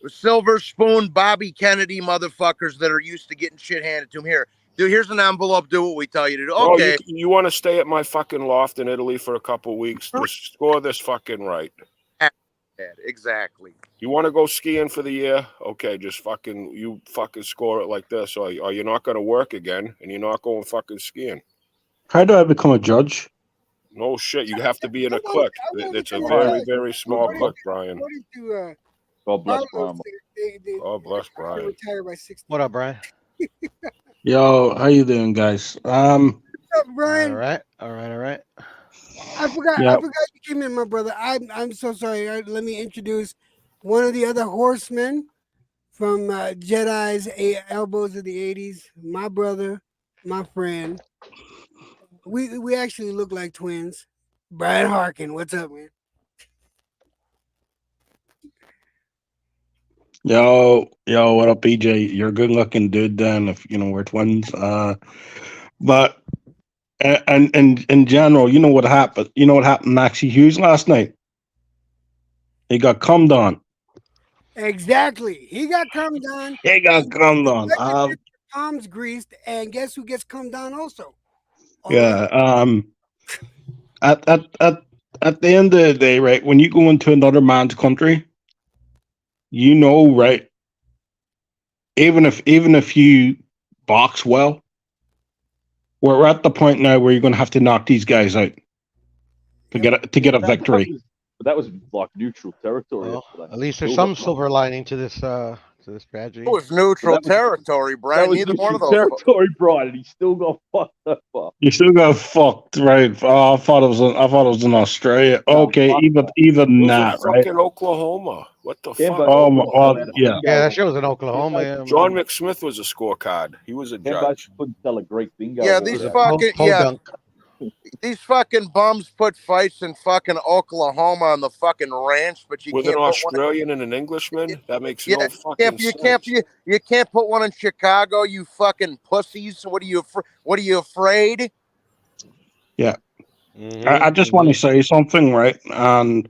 C: Silver spoon Bobby Kennedy motherfuckers that are used to getting shit handed to them. Here, dude, here's an envelope. Do what we tell you to do. Okay.
E: Oh, you want to stay at my fucking loft in Italy for a couple weeks? Just score this fucking right.
C: Exactly.
E: You want to go skiing for the year? Okay, just you fucking score it like this, or you're not going to work again, and you're not going fucking skiing.
K: How do I become a judge?
E: No shit, you have to be in a clique. It's a very, very small clique, Brian.
J: God bless Brian.
E: God bless Brian.
D: What up, Brian?
K: Yo, how you doing, guys?
B: What's up, Brian?
D: All right.
B: I forgot you came in, my brother. I'm so sorry. Let me introduce one of the other horsemen from Jedi's Elbows of the 80s. My brother, my friend. We actually look like twins. Brian Harkin, what's up, man?
K: Yo, what up, EJ? You're a good-looking dude. Then, if we're twins. But and in general, you know what happened? You know what happened, Maxie Hughes last night? He got cummed on.
B: Exactly. He got cummed on. Palms greased, and guess who gets cummed on also?
K: Yeah. At the end of the day, right? When you go into another man's country, right? Even if you box well, we're at the point now where you're going to have to knock these guys out to get a victory.
J: But that was like neutral territory.
D: Well, at least there's some silver lining to this tragedy.
C: It was neutral territory, Brian. Neither one of those
J: territory, Brian, and he still got fucked up.
K: You still got fucked, right? Oh, I thought it was in Australia. Okay, even that, right?
E: Fucking Oklahoma. What the fuck?
K: Yeah.
D: Yeah, that shit was in Oklahoma. Yeah,
E: John McSmith was a scorecard. He was a judge.
J: Couldn't tell a great bingo.
C: Yeah, these fucking bums put fights in fucking Oklahoma on the fucking ranch, but you
E: with
C: can't
E: an
C: put
E: Australian and an Englishman. That makes no fucking sense.
C: You can't put one in Chicago. You fucking pussies. What are you afraid?
K: Yeah, I just want to say something, right? And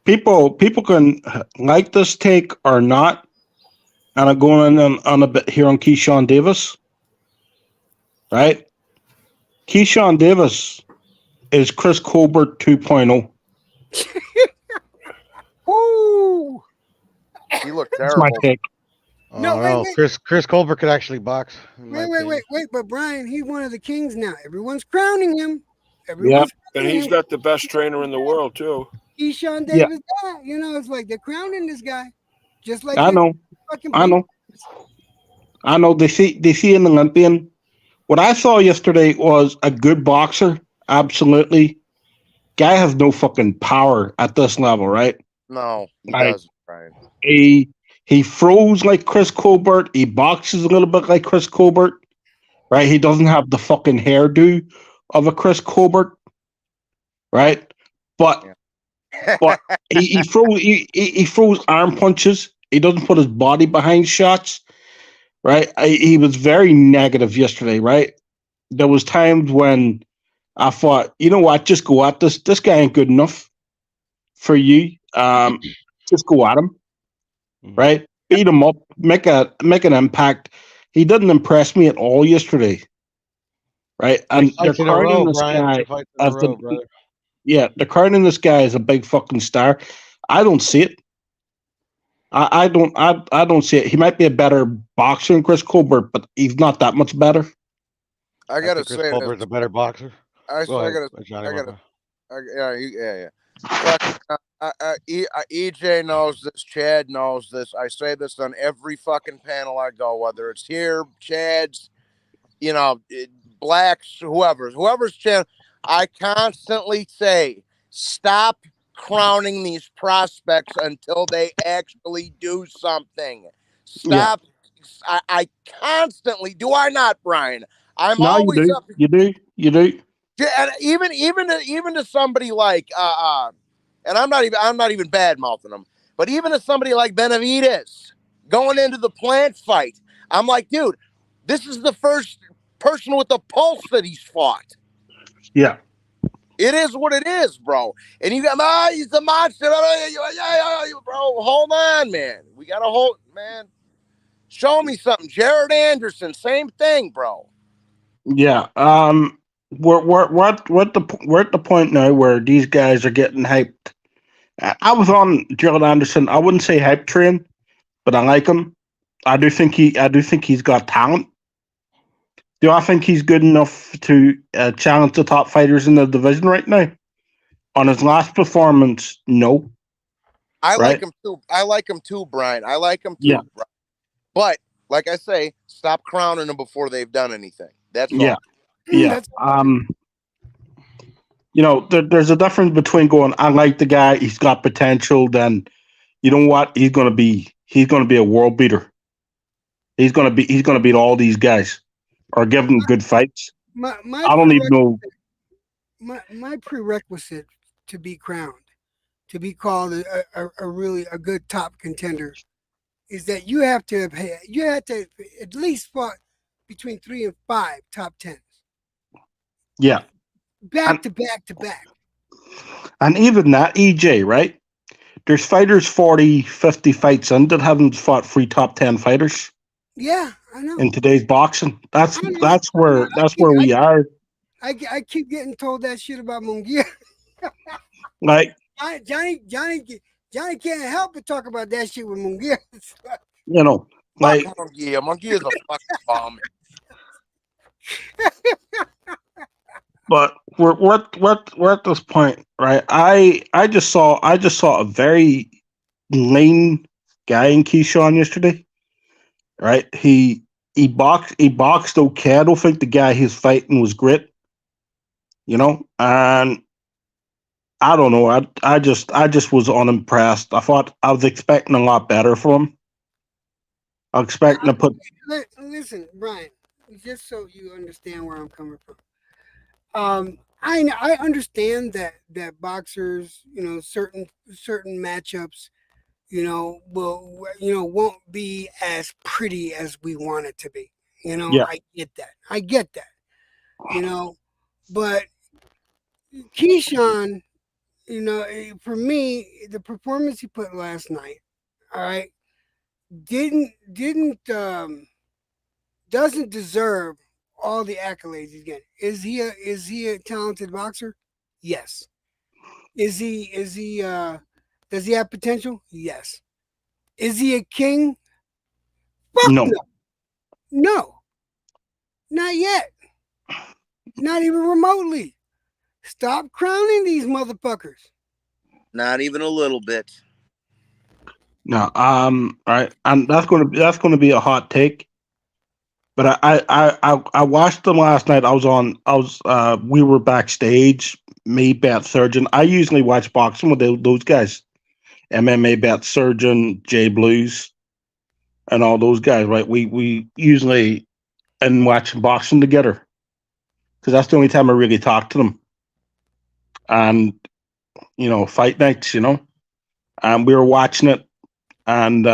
K: people can like this take or not. And I'm going on a bit here on Keyshawn Davis, right? Keyshawn Davis is Chris Colbert 2.0.
C: Woo! He looked terrible.
K: That's my take.
B: Wait.
D: Chris Colbert could actually box.
B: Wait. But Brian, he's one of the kings now. Everyone's crowning him.
E: And he's got the best trainer in the world too.
B: Keyshawn Davis, it's like they're crowning this guy. Just like
K: I know. They see an Olympian. What I saw yesterday was a good boxer. Absolutely. Guy has no fucking power at this level, right?
C: No, he doesn't, Brian.
K: He throws like Chris Colbert. He boxes a little bit like Chris Colbert, right? He doesn't have the fucking hairdo of a Chris Colbert, right? But he throws arm punches. He doesn't put his body behind shots, right? He was very negative yesterday, right? There was times when I thought, you know what, just go at this. This guy ain't good enough for you. Just go at him, right? Beat him up, make an impact. He didn't impress me at all yesterday, right? And they're crowning this guy as they're crowning this guy as a big fucking star. I don't see it. I don't see it. He might be a better boxer than Chris Colbert, but he's not that much better.
C: I gotta say,
D: Chris Colbert's a better boxer. EJ
C: knows this. Chad knows this. I say this on every fucking panel I go, whether it's here, Chad's, Blacks, whoever's channel. I constantly say, Stop crowning these prospects until they actually do something. Stop. I constantly, do I not, Brian? I'm
K: No, you
C: always
K: do.
C: up.
K: You do. You do.
C: And even to somebody like and I'm not even bad mouthing them, but even to somebody like Benavidez going into the plant fight, I'm like, dude, this is the first person with a pulse that he's fought.
K: Yeah.
C: It is what it is, bro. And you got he's the monster, bro. Hold on, man. We gotta hold, man. Show me something. Jared Anderson, same thing, bro.
K: Yeah. We're at the point now where these guys are getting hyped. I was on Jared Anderson. I wouldn't say hype train, but I like him. I do think he's got talent. Do I think he's good enough to challenge the top fighters in the division right now? On his last performance, no.
C: I
K: Right?
C: like him too. I like him too, Brian. I like him too.
K: Yeah.
C: But like I say, stop crowning them before they've done anything. That's
K: Yeah.
C: all.
K: Yeah. You know, there's a difference between going, I like the guy, he's got potential, then you know what? He's gonna be a world beater. He's gonna beat all these guys or give them good fights.
B: My
K: I don't even know.
B: My prerequisite to be crowned, to be called a really a good top contender, is that you have to at least fought between 3 and 5 top 10s.
K: Yeah.
B: Back to back.
K: And even that, EJ, right? There's fighters 40, 50 fights in that haven't fought 3 top 10 fighters
B: Yeah, I know.
K: in today's boxing. That's where we are.
B: I keep getting told that shit about Munguia.
K: Like,
B: Johnny can't help but talk about that shit with Munguia.
K: you know, like
C: Munguia's a fucking bomb.
K: But we're at this point, right? I just saw a very lean guy in Keyshawn yesterday, right? He boxed okay. I don't think the guy he's fighting was great, you know. And I don't know. I just was unimpressed. I was expecting a lot better from him. I was expecting to put.
B: Listen, Brian, just so you understand where I'm coming from. I understand that boxers, you know, certain matchups, you know, won't be as pretty as we want it to be. You know,
K: Yeah.
B: I get that. You know, but Keyshawn, you know, for me, the performance he put last night, all right, doesn't deserve all the accolades he's getting. Is he a talented boxer? Yes. Does he have potential? Yes. Is he a king? Fuck
K: No.
B: No. Not yet. Not even remotely. Stop crowning these motherfuckers.
C: Not even a little bit.
K: No, right, and that's gonna be a hot take. But I watched them last night. We were backstage, me, Bet Surgeon. I usually watch boxing with those guys, MMA Bet Surgeon, Jay Blues, and all those guys. Right, we usually and watch boxing together because that's the only time I really talk to them. And you know, fight nights, you know, and we were watching it, and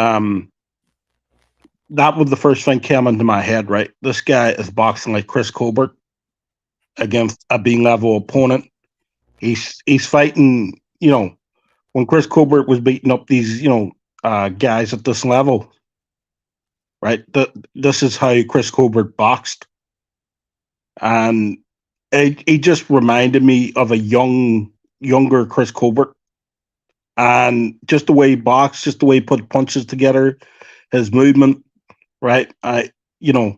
K: that was the first thing came into my head, right? This guy is boxing like Chris Colbert against a B level opponent. He's fighting, you know, when Chris Colbert was beating up these, you know, guys at this level, right? This is how Chris Colbert boxed. And he just reminded me of a younger Chris Colbert. And just the way he boxed, just the way he put punches together, his movement, right? You know,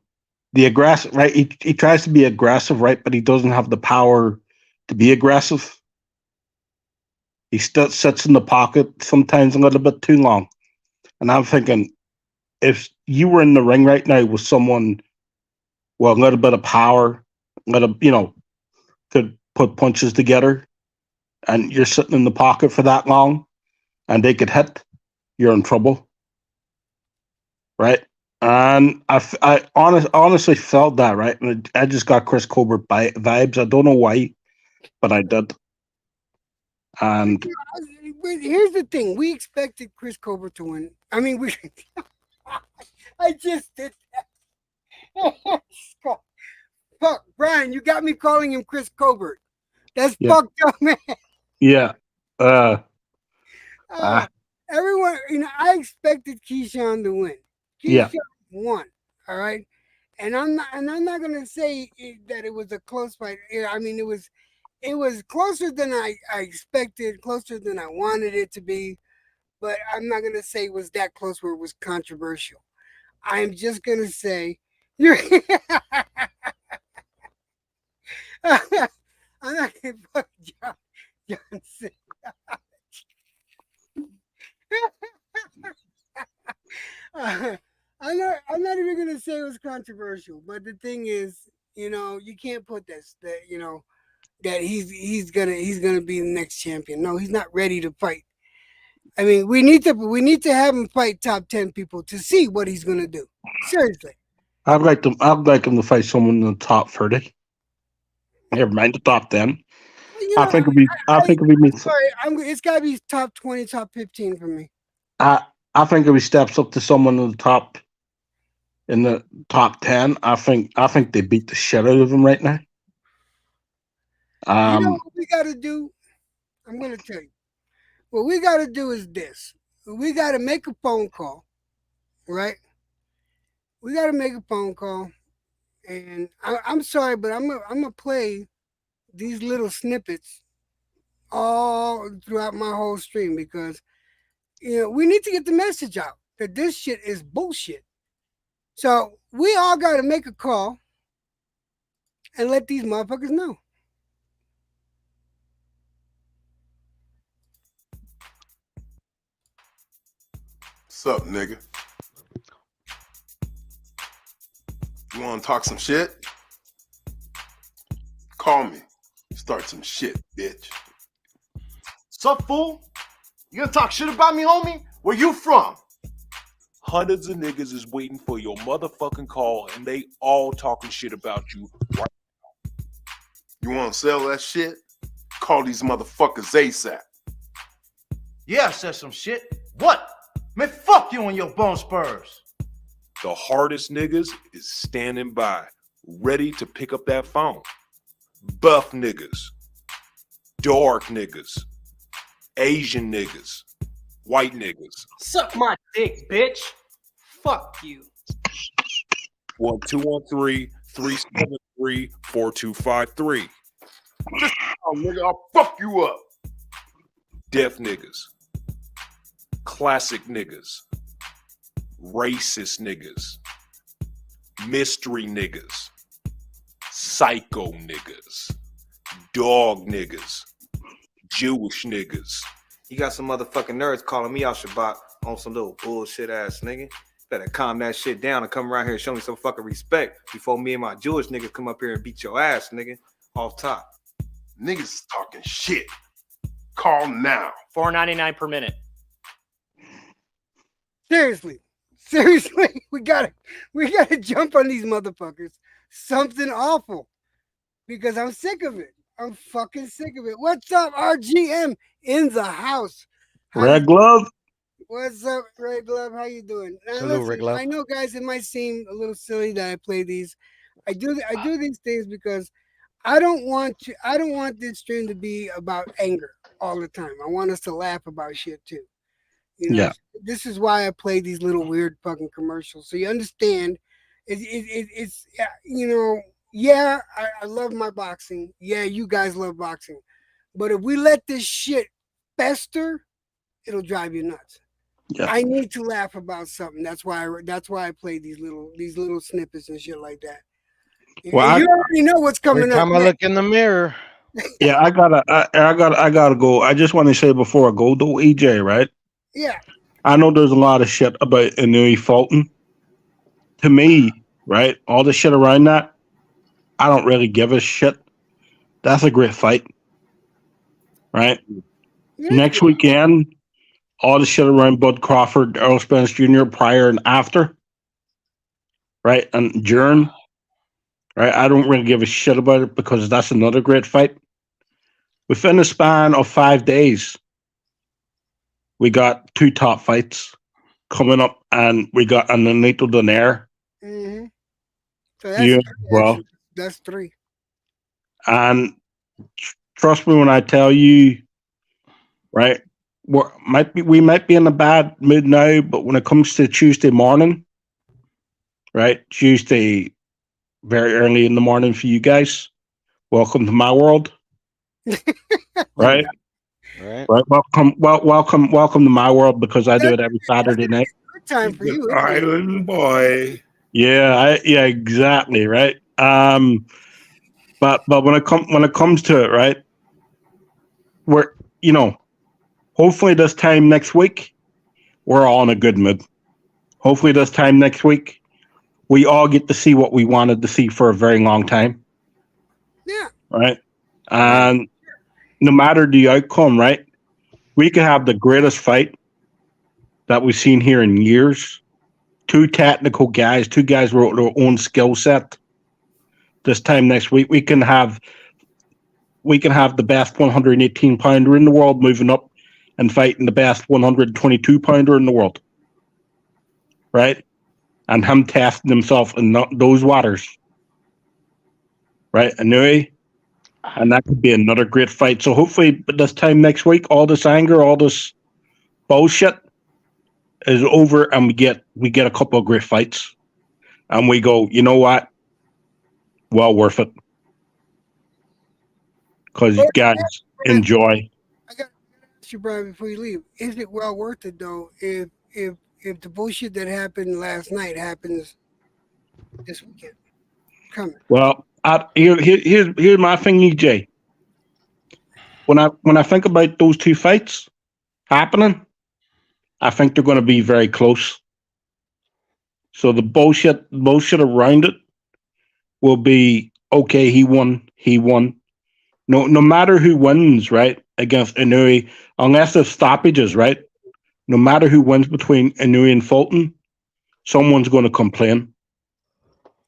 K: the aggressive, right? He tries to be aggressive, right? But he doesn't have the power to be aggressive. He still sits in the pocket sometimes a little bit too long. And I'm thinking, if you were in the ring right now with someone with a little bit of power, you know, could put punches together, and you're sitting in the pocket for that long, and they get hit, you're in trouble, right? And honestly felt that, right? And I just got Chris Colbert vibes. I don't know why, but I did. And
B: But here's the thing: we expected Chris Colbert to win. I mean, we. I just did that. Fuck, Brian, you got me calling him Chris Colbert. That's fucked up, man.
K: Yeah.
B: Everyone, I expected Keyshawn to win. Keyshawn won. All right. And I'm not gonna say that it was a close fight. I mean, it was closer than I expected, closer than I wanted it to be, but I'm not gonna say it was that close where it was controversial. I'm just gonna say you're I'm not gonna fuck John Cena. I'm not even gonna say it was controversial, but the thing is, you can't put that he's gonna be the next champion. No, he's not ready to fight. I mean, we need to have him fight top 10 people to see what he's gonna do. Seriously.
K: I'd like him to fight someone in the top 30. Never mind the top 10. I think it'll be.
B: Sorry, it's gotta be top 20, top 15 for me.
K: I think if he steps up to someone in the top 10, I think they beat the shit out of him right now.
B: You know what we gotta do? I'm gonna tell you. What we gotta do is this. We gotta make a phone call, right? We gotta make a phone call, and I'm sorry, but I'm gonna play these little snippets all throughout my whole stream because we need to get the message out that this shit is bullshit. So we all got to make a call and let these motherfuckers know.
L: What's up, nigga? You want to talk some shit? Call me. Start some shit, bitch.
M: Sup, fool? You gonna talk shit about me, homie? Where you from?
E: Hundreds of niggas is waiting for your motherfucking call, and they all talking shit about you right now.
L: You want to sell that shit? Call these motherfuckers ASAP.
M: Yeah, I said some shit. What? Man, fuck you and your bone spurs.
E: The hardest niggas is standing by, ready to pick up that phone. Buff niggas, dark niggas, Asian niggas, white niggas.
N: Suck my dick, bitch. Fuck you.
E: 1213-373-4253.
L: Oh, nigga, I'll fuck you up.
E: Deaf niggas, classic niggas, racist niggas, mystery niggas, psycho niggas, dog niggas, Jewish niggas.
O: You got some motherfucking nerds calling me out Shabbat on some little bullshit ass nigga. Better calm that shit down and come around here and show me some fucking respect before me and my Jewish niggas come up here and beat your ass, nigga. Off top.
L: Niggas is talking shit. Call now.
N: $4.99 per minute.
B: Seriously, we gotta jump on these motherfuckers. Something awful, because I'm sick of it. I'm fucking sick of it. What's up, RGM in the house?
K: Red Glove.
B: What's up, Red Glove? How you doing? Now,
D: Hello, Red Glove.
B: I know, guys, it might seem a little silly that I play these. I do these things because I don't want this stream to be about anger all the time. I want us to laugh about shit too.
K: Yeah.
B: This is why I play these little weird fucking commercials, so you understand. It's yeah, I love my boxing. Yeah, you guys love boxing, but if we let this shit fester, it'll drive you nuts.
K: Yeah.
B: I need to laugh about something. That's why I play these little snippets and shit like that.
K: Well,
B: you already know what's coming
D: Every
B: up.
D: time I look in the mirror.
K: Yeah, I gotta go. I just want to say before I go, though, EJ, right?
B: Yeah.
K: I know there's a lot of shit about Inui Fulton. To me, right, all the shit around that, I don't really give a shit. That's a great fight. right?
B: Yeah,
K: Next weekend, all the shit around Bud Crawford, Earl Spence Jr. prior and after, right? And during, right? I don't really give a shit about it because that's another great fight. Within a span of 5 days, we got 2 top fights coming up, and we got an Anito Donaire.
B: Mm-hmm. So that's
K: Yeah,
B: three,
K: well,
B: actually. That's 3.
K: and trust me when I tell you, right? We might be in a bad mood now, but when it comes to Tuesday morning, right? Tuesday, very early in the morning for you guys. Welcome to my world, right?
D: Right.
K: Right. Welcome to my world because I do it every Saturday night.
B: Good time for you.
E: Island boy.
K: Yeah, exactly, right. But when it comes to it, right, we're hopefully this time next week we're all in a good mood. Hopefully this time next week we all get to see what we wanted to see for a very long time.
B: Yeah.
K: Right. And no matter the outcome, right, we could have the greatest fight that we've seen here in years. 2 technical guys, 2 guys with their own skill set. This time next week, we can have the best 118 pounder in the world moving up and fighting the best 122 pounder in the world, right? And him testing himself in those waters, right? Anyway, and that could be another great fight. So hopefully, this time next week, all this anger, all this bullshit is over, and we get a couple of great fights, and we go, you know what? Well worth it. Because you guys enjoy.
B: I got to ask you, Brian, before you leave. Is it well worth it though? If the bullshit that happened last night happens this weekend, coming.
K: Well, here's my thing, EJ. When I think about those 2 fights happening, I think they're going to be very close. So the bullshit around it will be okay. He won. No matter who wins, right, against Inouye, unless there's stoppages, right. No matter who wins between Inouye and Fulton, someone's going to complain.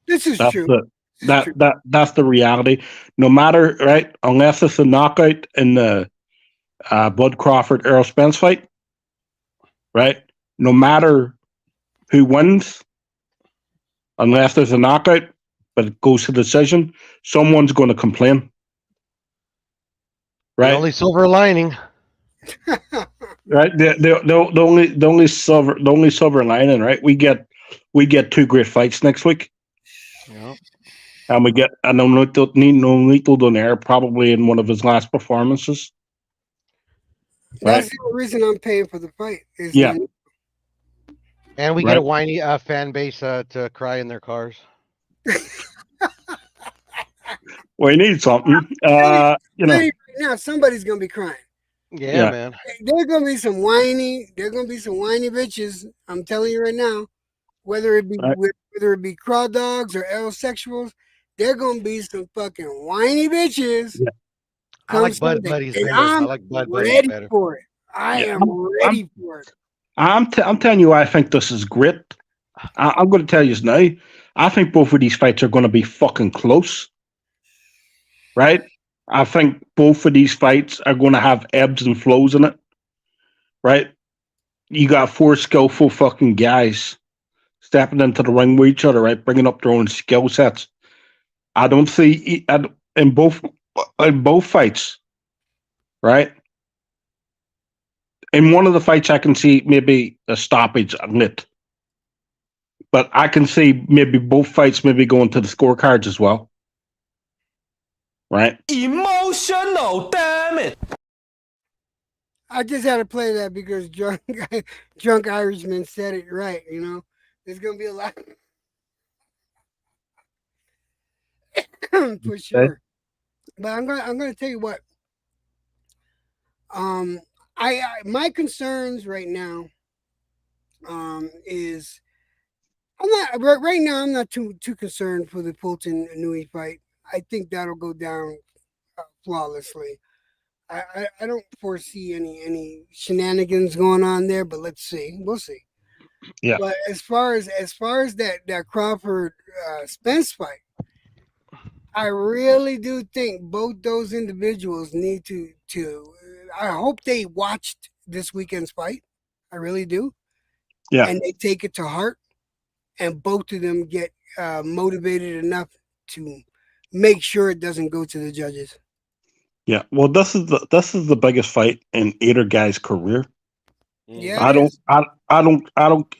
B: This is
K: That's
B: true.
K: That's the reality. No matter, right, unless it's a knockout in the Bud Crawford Errol Spence fight, right? No matter who wins, unless there's a knockout, but it goes to decision, someone's going to complain, right?
D: The only silver lining.
K: Right. The only silver lining, right? We get 2 great fights next week.
D: Yeah.
K: And we get Nonito Donaire probably in one of his last performances.
B: That's
K: Right.
B: the only reason I'm paying for the fight. Is
K: Yeah.
D: And we get a whiny fan base to cry in their cars.
K: We need something.
B: Right now somebody's gonna be crying.
D: Yeah, man.
B: There's gonna be some whiny. There's gonna be some whiny bitches. I'm telling you right now. Whether it be craw dogs or L-sexuals, there gonna be some fucking whiny bitches.
K: Yeah.
D: I like Bud Buddies better. I like Bud Buddies
B: ready
D: better.
B: for it. I am ready for it.
K: I'm telling you, I think this is great. I'm going to tell you now. I think both of these fights are going to be fucking close. Right? I think both of these fights are going to have ebbs and flows in it. Right? You got 4 skillful fucking guys stepping into the ring with each other, right? Bringing up their own skill sets. I don't see in both fights, right? In one of the fights, I can see maybe a stoppage lit, but I can see maybe both fights maybe going to the scorecards as well, right?
P: Emotional, damn it!
B: I just had to play that because drunk Irishman said it right. You know, there's gonna be a lot for sure. But I'm gonna tell you what. I my concerns right now, is I'm not too concerned for the Fulton Inouye fight. I think that'll go down flawlessly. I don't foresee any shenanigans going on there, but let's see. We'll see.
K: Yeah.
B: But as far as that Crawford Spence fight, I really do think both those individuals need to. I hope they watched this weekend's fight. I really do.
K: Yeah.
B: And they take it to heart, and both of them get motivated enough to make sure it doesn't go to the judges.
K: Yeah. Well, this is the biggest fight in either guy's career.
B: Yeah,
K: I
B: it
K: don't
B: is.
K: I don't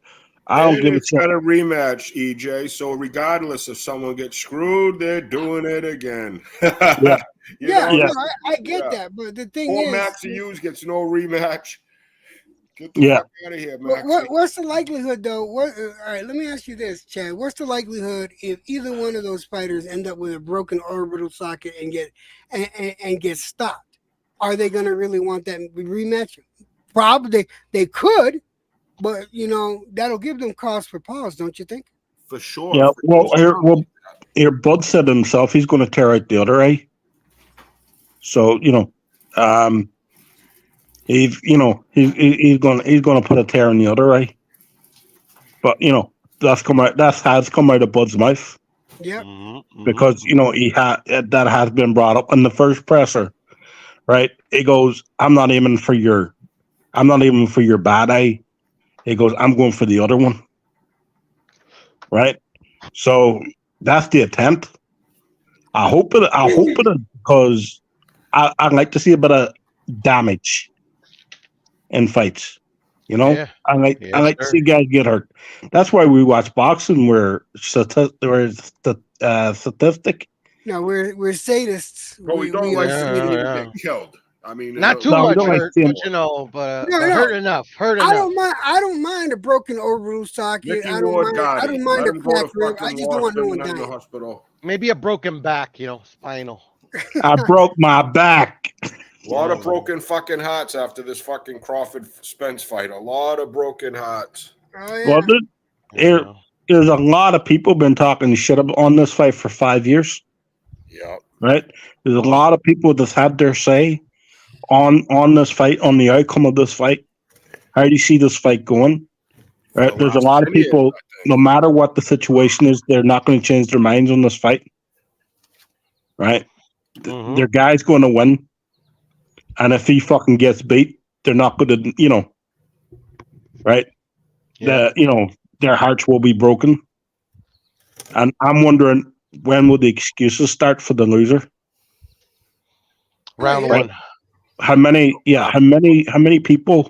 E: And
K: give a
E: it's
K: shit.
E: got a rematch, EJ. So regardless if someone gets screwed, they're doing it again.
K: Yeah.
E: You
B: Yeah,
E: know,
B: no, I get that, but the thing
E: Poor
B: is,
E: Maxi Hughes gets no rematch. Get the
K: Yeah.
E: fuck out of here, Maxi.
B: what's the likelihood though? All right, let me ask you this, Chad. What's the likelihood if either one of those fighters end up with a broken orbital socket and get stopped? Are they going to really want that rematch? Probably they could, but that'll give them cause for pause, don't you think?
E: For sure.
K: Yeah.
E: For
K: Here Bud said himself he's going to tear out the other eye. So he's going to put a tear in the other eye. But that has come out of Bud's mouth.
B: Yep.
K: Because that has been brought up in the first presser, right? He goes, I'm not aiming for your bad eye. He goes, I'm going for the other one, right? So that's the attempt. I hope it is, because I'd like to see a bit of damage in fights.
D: Yeah.
K: I like to see guys get hurt. That's why we watch boxing, where statistic.
B: No, we're sadists.
E: But we don't like
B: see
E: seeing
B: it.
E: him get killed. I mean,
D: Not too
K: No, we
D: much
K: don't like
D: hurt,
K: seeing-
D: but
B: No,
D: hurt enough. Hurt
B: I
D: enough.
B: don't mind. I don't mind a broken orbital socket.
E: Mickey
B: I don't
E: Ward
B: mind.
E: got
B: I
E: it.
B: don't mind
E: Let
B: a
E: him go to
B: cracked rib. I
E: fucking
B: just don't want no one
E: Boston, not in the
B: dying.
E: hospital.
D: Maybe a broken back, spinal.
K: I broke my back.
E: A lot of broken fucking hearts after this fucking Crawford Spence fight. A lot of broken hearts.
B: Oh yeah.
K: Well, there's a lot of people been talking shit on this fight for 5 years.
E: Yeah.
K: Right? There's a lot of people that's had their say on this fight, on the outcome of this fight. How do you see this fight going? Right? There's a lot of
E: 10 years,
K: people, no matter what the situation is, they're not going to change their minds on this fight. Right? Their guy's going to win. And if he fucking gets beat, they're not going to, right?
D: Yeah.
K: Their hearts will be broken. And I'm wondering, when will the excuses start for the loser?
D: Round
K: Right?
D: one.
K: How many people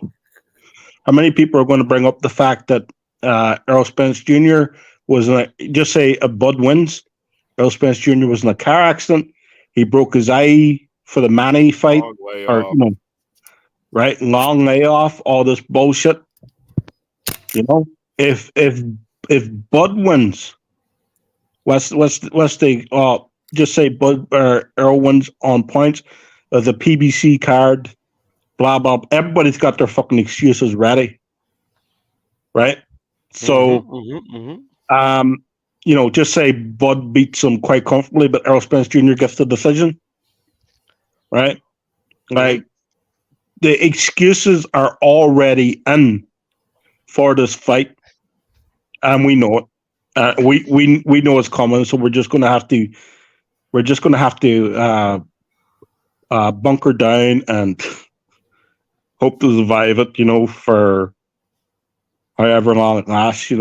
K: are going to bring up the fact that Errol Spence Jr. was just say a Bud wins? Errol Spence Jr. was in a car accident. He broke his eye for the Manny fight,
E: Long way
K: or
E: off.
K: right? Long layoff, all this bullshit. If Bud wins, let's just say Bud or Errol wins on points. The PBC card, blah blah. Everybody's got their fucking excuses ready, right? So, just say Bud beats him quite comfortably, but Errol Spence Jr. gets the decision, right? Like, the excuses are already in for this fight, and we know it. We know it's coming, so we're just gonna have to bunker down and hope to survive it, for however long it lasts,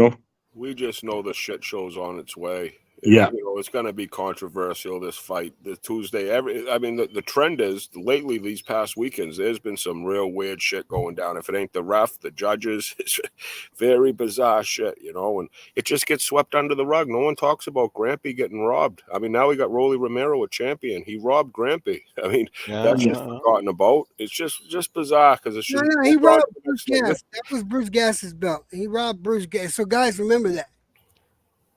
E: We just know the shit show's on its way.
K: Yeah.
E: It's going to be controversial, this fight. The Tuesday, the trend is lately, these past weekends, there's been some real weird shit going down. If it ain't the ref, the judges, it's very bizarre shit, and it just gets swept under the rug. No one talks about Grampy getting robbed. I mean, now we got Rolly Romero, a champion. He robbed Grampy. I mean, that's just forgotten about. It's just bizarre because it's just.
B: No, he robbed Bruce Gas. That was Bruce Gas's belt. He robbed Bruce Gas. So guys, remember that.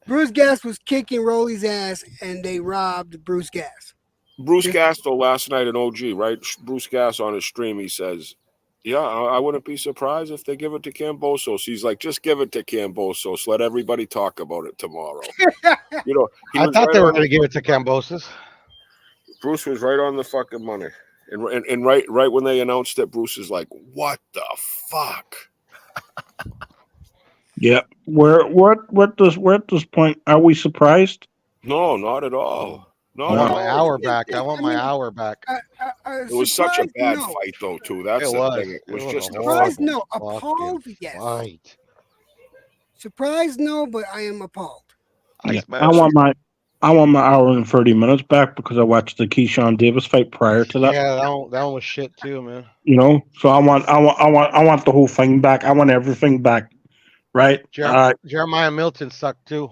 B: Bruce Gas was kicking Rolly's ass, and they robbed Bruce Gas.
E: Bruce Gas, though, last night in OG, right? Bruce Gas on his stream, he says, yeah, I wouldn't be surprised if they give it to KAMBOSOS. He's like, just give it to KAMBOSOS. Let everybody talk about it tomorrow.
D: I thought they were going to give it to KAMBOSOS.
E: Bruce was right on the fucking money. And right when they announced it, Bruce is like, "What the fuck?"
K: Yeah. We're at this point. Are we surprised?
E: No, not at all.
D: I
E: Not
D: want
E: at
D: my
E: all.
D: hour back. I want my hour back.
E: It was such a
B: Surprised,
E: bad
B: no.
E: fight, though. Too. That's
D: It
E: the
D: was.
E: thing. It
D: It
E: was
D: was
E: just
D: a
E: a
B: Surprised,
D: horrible
B: no.
D: fucking
B: Appalled, yes.
D: fight.
B: Surprised, no, but I am appalled.
K: Yeah.
D: smashed
K: I want my hour and 30 minutes back because I watched the Keyshawn Davis fight prior to that.
D: Yeah, that one was shit too, man.
K: You know, so I want the whole thing back. I want everything back. Right?
D: Jeremiah Milton sucked too.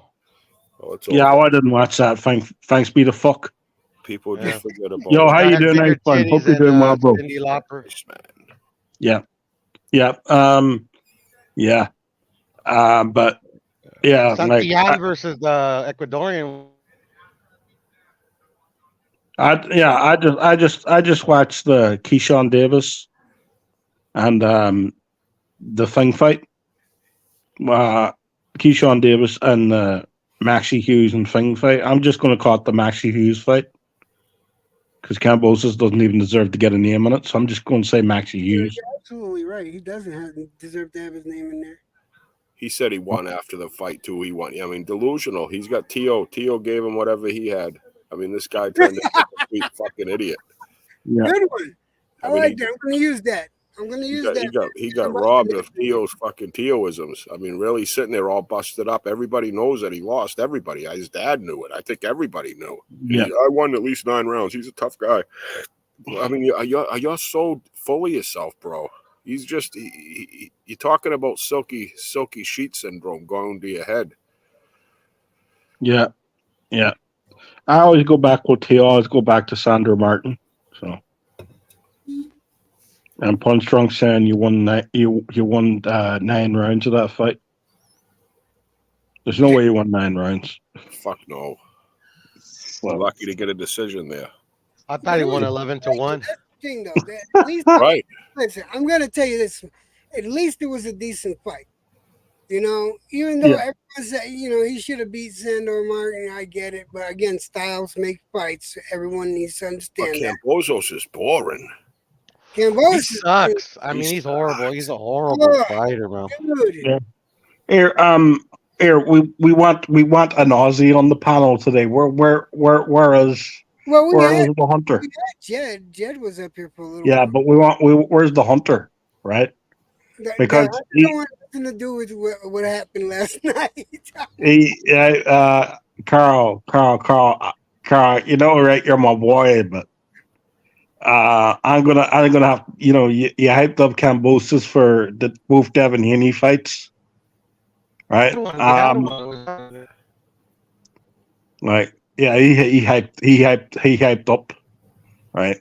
E: Oh, it's
K: Yeah,
E: over.
K: I didn't watch that. Thanks be the fuck.
E: People just forget about
K: Yo,
E: it.
K: how you doing, nice fun? Hope you're doing well, bro.
D: Cindy Lauper.
K: Yeah, yeah, yeah, but yeah, like
D: Santillan versus the Ecuadorian.
K: I just watched the Keyshawn Davis and the thing fight. Keyshawn Davis and Maxie Hughes and Thing fight. I'm just going to call it the Maxie Hughes fight because KAMBOSOS doesn't even deserve to get a name on it. So I'm just going to say Maxie Hughes.
B: You're absolutely right. He doesn't deserve to have his name in there.
E: He said he won after the fight too. He won. I mean, delusional. He's got Tio. Tio gave him whatever he had. I mean, this guy turned into a complete fucking idiot.
K: Yeah.
B: Good one. I
E: mean,
B: like that. I'm going to use that. I'm going to use that.
E: He got robbed of Tio's fucking Tioisms. I mean, really sitting there all busted up. Everybody knows that he lost. Everybody. His dad knew it. I think everybody knew.
K: Yeah.
E: I won at least 9 rounds. He's a tough guy. I mean, you're so full of yourself, bro. He's just you're talking about silky sheet syndrome going to your head.
K: Yeah, yeah. I always go back with Tio. I always go back to Sandra Martin. So, and Punch Drunk saying you won 9 rounds of that fight. There's no way you won 9 rounds.
E: Fuck no. We're lucky to get a decision there.
D: I thought he won 11-1.
B: Thing, though, at least,
E: right.
B: Listen, I'm going to tell you this. At least it was a decent fight. You know, even though everyone said, he should have beat Sandor Martin, I get it. But again, styles make fights. Everyone needs to understand that.
E: KAMBOSOS is boring.
B: KAMBOSOS
D: He sucks. I mean, he's horrible. He's a horrible fighter, bro.
K: Yeah. Here, we want an Aussie on the panel today. Where is the Hunter?
B: We got Jed. Jed was up here for a little
K: Yeah,
B: while.
K: but where's the Hunter? Right? Because
B: that don't want nothing to do with what happened last night.
K: Carl, you know, right? You're my boy, but I'm gonna have you hyped up KAMBOSOS for the both Devin Haney fights, right? Like yeah, he hyped up, right?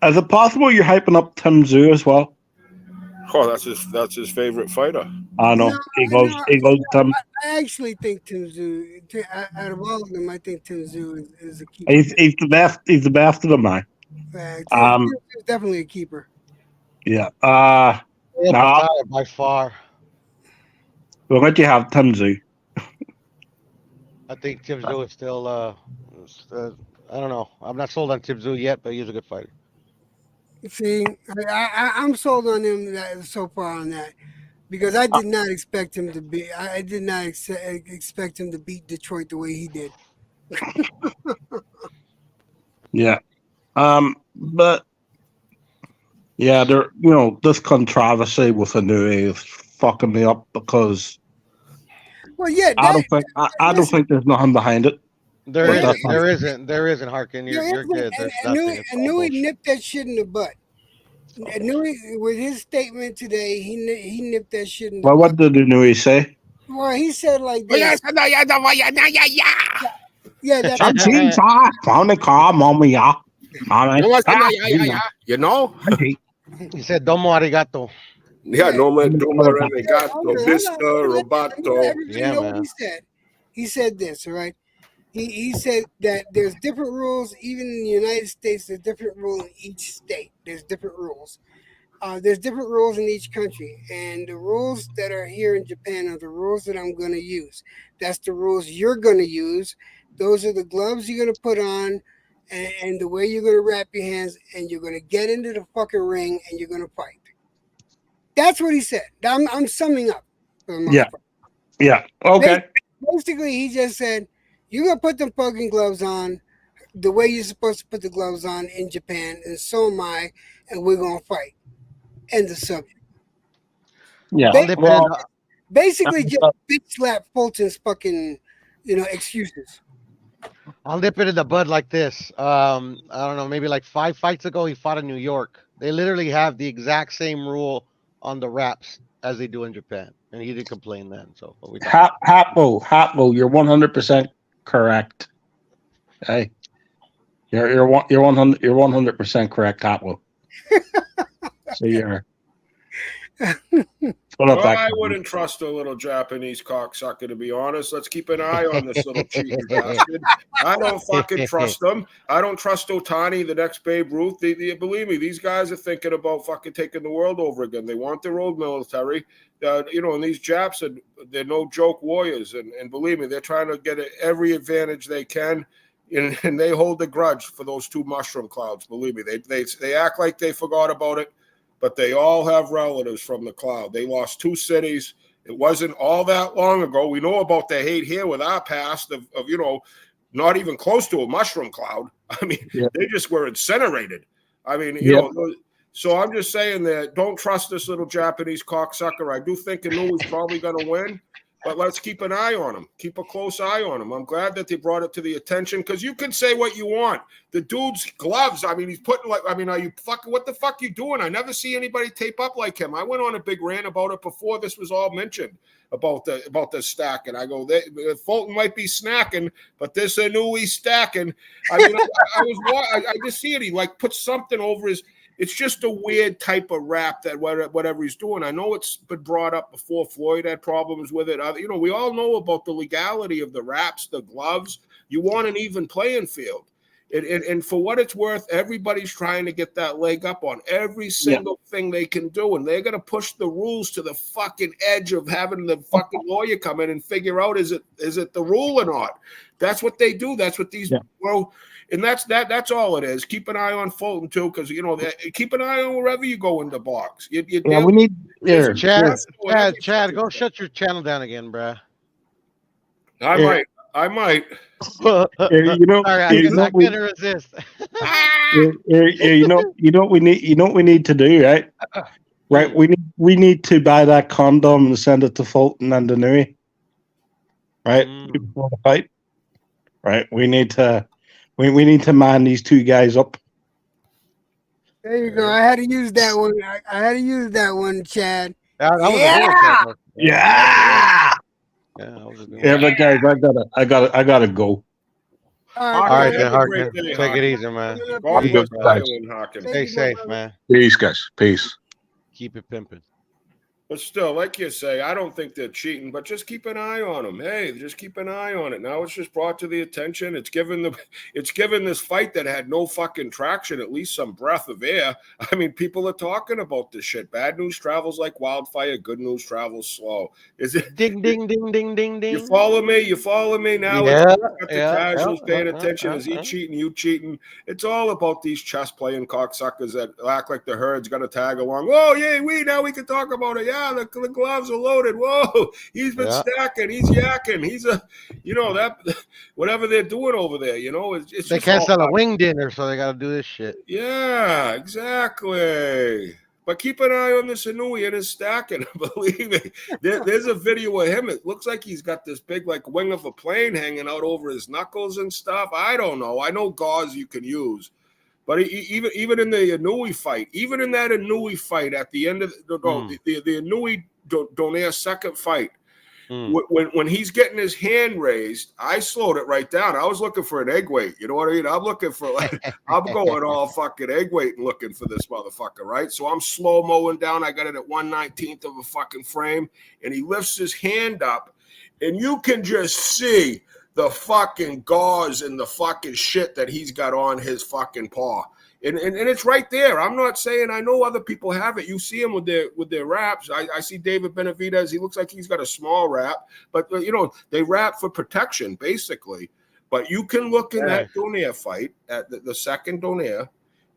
K: Is it possible you're hyping up Tim Tszyu as well?
E: Oh, that's his favorite fighter.
K: I know. He goes Tim.
B: I actually think Tim Tszyu, out of all of them, I think Tim Tszyu is a keeper.
K: He's the best. He's the best of the mine.
B: Tim Tszyu is definitely a keeper.
K: Yeah.
D: By far.
K: We'll let you have Tim Tszyu.
D: I think Tim Tszyu is still. I don't know. I'm not sold on Tim Tszyu yet, but he's a good fighter.
B: See, I'm sold on him so far on that because I did not expect him to be. I did not expect him to beat Detroit the way he did.
K: Yeah, but yeah, this controversy with Inoue is fucking me up because
B: well, yeah,
K: I don't think there's nothing behind it.
D: There isn't. Harkin, you're good. There's nothing.
B: Inoue nipped that shit in the butt. Inoue, with his statement today, he nipped that shit in the butt.
K: What did Inoue say?
B: Well, he said like this. Yeah, that's
E: you know?
D: He said, Domo arigato.
E: Yeah, no arigato, Mr. Roboto.
B: Yeah, man. What he said. He said this, all right? He said that there's different rules, even in the United States, there's different rules in each state. There's different rules. There's different rules in each country. And the rules that are here in Japan are the rules that I'm going to use. That's the rules you're going to use. Those are the gloves you're going to put on. and the way you're gonna wrap your hands, and you're gonna get into the fucking ring, and you're gonna fight. That's what he said. I'm summing up for the most
K: Yeah.
B: part.
K: Yeah. Okay.
B: Basically, he just said, "You're gonna put them fucking gloves on the way you're supposed to put the gloves on in Japan, and so am I, and we're gonna fight." End the subject.
K: Yeah.
B: Basically, just bitch slap Fulton's fucking, excuses.
D: I'll nip it in the bud like this. I don't know, maybe like 5 fights ago, he fought in New York. They literally have the exact same rule on the wraps as they do in Japan, and he didn't complain then. So what we
K: Hatbo, you're 100% correct. Hey, you're 100% correct, Hatbo. So you're.
E: Well, I wouldn't trust a little Japanese cocksucker, to be honest. Let's keep an eye on this little cheating bastard. I don't fucking trust him. I don't trust Otani, the next Babe Ruth. Believe me, these guys are thinking about fucking taking the world over again. They want their old military. And these Japs, they're no joke warriors. And believe me, they're trying to get every advantage they can. And they hold a grudge for those 2 mushroom clouds. Believe me, they act like they forgot about it. But they all have relatives from the cloud. They lost 2 cities. It wasn't all that long ago. We know about the hate here with our past of not even close to a mushroom cloud. I mean, They just were incinerated. I mean, so I'm just saying that don't trust this little Japanese cocksucker. I do think Inouye's probably going to win, but let's keep an eye on him. Keep a close eye on him. I'm glad that they brought it to the attention, because you can say what you want. The dude's gloves, I mean, he's putting are you fucking, what the fuck you doing? I never see anybody tape up like him. I went on a big rant about it before this was all mentioned, about the stacking. I go, Fulton might be snacking, but this Inouye stacking. I mean, I just see it. He puts something over his. It's just a weird type of rap that whatever he's doing. I know it's been brought up before. Floyd had problems with it. We all know about the legality of the wraps, the gloves. You want an even playing field. And for what it's worth, everybody's trying to get that leg up on every single thing they can do. And they're going to push the rules to the fucking edge of having the fucking lawyer come in and figure out, is it the rule or not? That's what they do. That's what these and that's all it is. Keep an eye on Fulton too, because keep an eye on wherever you go in the box.
K: We need
D: Chad, go shut your channel down again, bruh.
E: I might.
D: Sorry, I couldn't resist.
K: You know what we need. You know what we need to do, right? Right. We need to buy that condom and send it to Fulton and Inouye. Right before the fight. Right. We need to man these 2 guys up.
B: There you go. I had to use that one. I had to use that one, Chad.
K: Yeah. But guys, I gotta go.
B: All
D: right, then, Harkin. Take it easy, man. Stay safe, man.
K: Peace, guys. Peace.
D: Keep it pimping.
E: But still, like you say, I don't think they're cheating, but just keep an eye on them. Hey, just keep an eye on it. Now it's just brought to the attention. It's given this fight that had no fucking traction, at least some breath of air. I mean, people are talking about this shit. Bad news travels like wildfire. Good news travels slow. Is it?
D: Ding, ding, ding, ding, ding, ding.
E: You follow me? You follow me now? It's the casuals paying attention. Is he cheating? You cheating? It's all about these chess playing cocksuckers that act like the herd's gonna tag along. Oh yeah, now we can talk about it. Yeah, the gloves are loaded. Whoa, he's been stacking. He's yakking. He's that whatever they're doing over there. It's
D: they can't sell a wing dinner, so they got to do this shit.
E: Yeah, exactly. But keep an eye on this Inouye and his stacking. Believe me, there's a video of him. It looks like he's got this big wing of a plane hanging out over his knuckles and stuff. I don't know. I know gauze you can use. But even in the Inouye fight, at the end of the Inouye Donaire second fight, when he's getting his hand raised, I slowed it right down. I was looking for an egg weight. You know what I mean? I'm looking for I'm going all fucking egg weight and looking for this motherfucker, right? So I'm slow-moing down. I got it at 1/19th of a fucking frame, and he lifts his hand up, and you can just see the fucking gauze and the fucking shit that he's got on his fucking paw. And it's right there. I'm not saying, I know other people have it. You see him with their wraps. I see David Benavidez. He looks like he's got a small wrap, but they wrap for protection, basically. But you can look in that Donaire fight at the second Donaire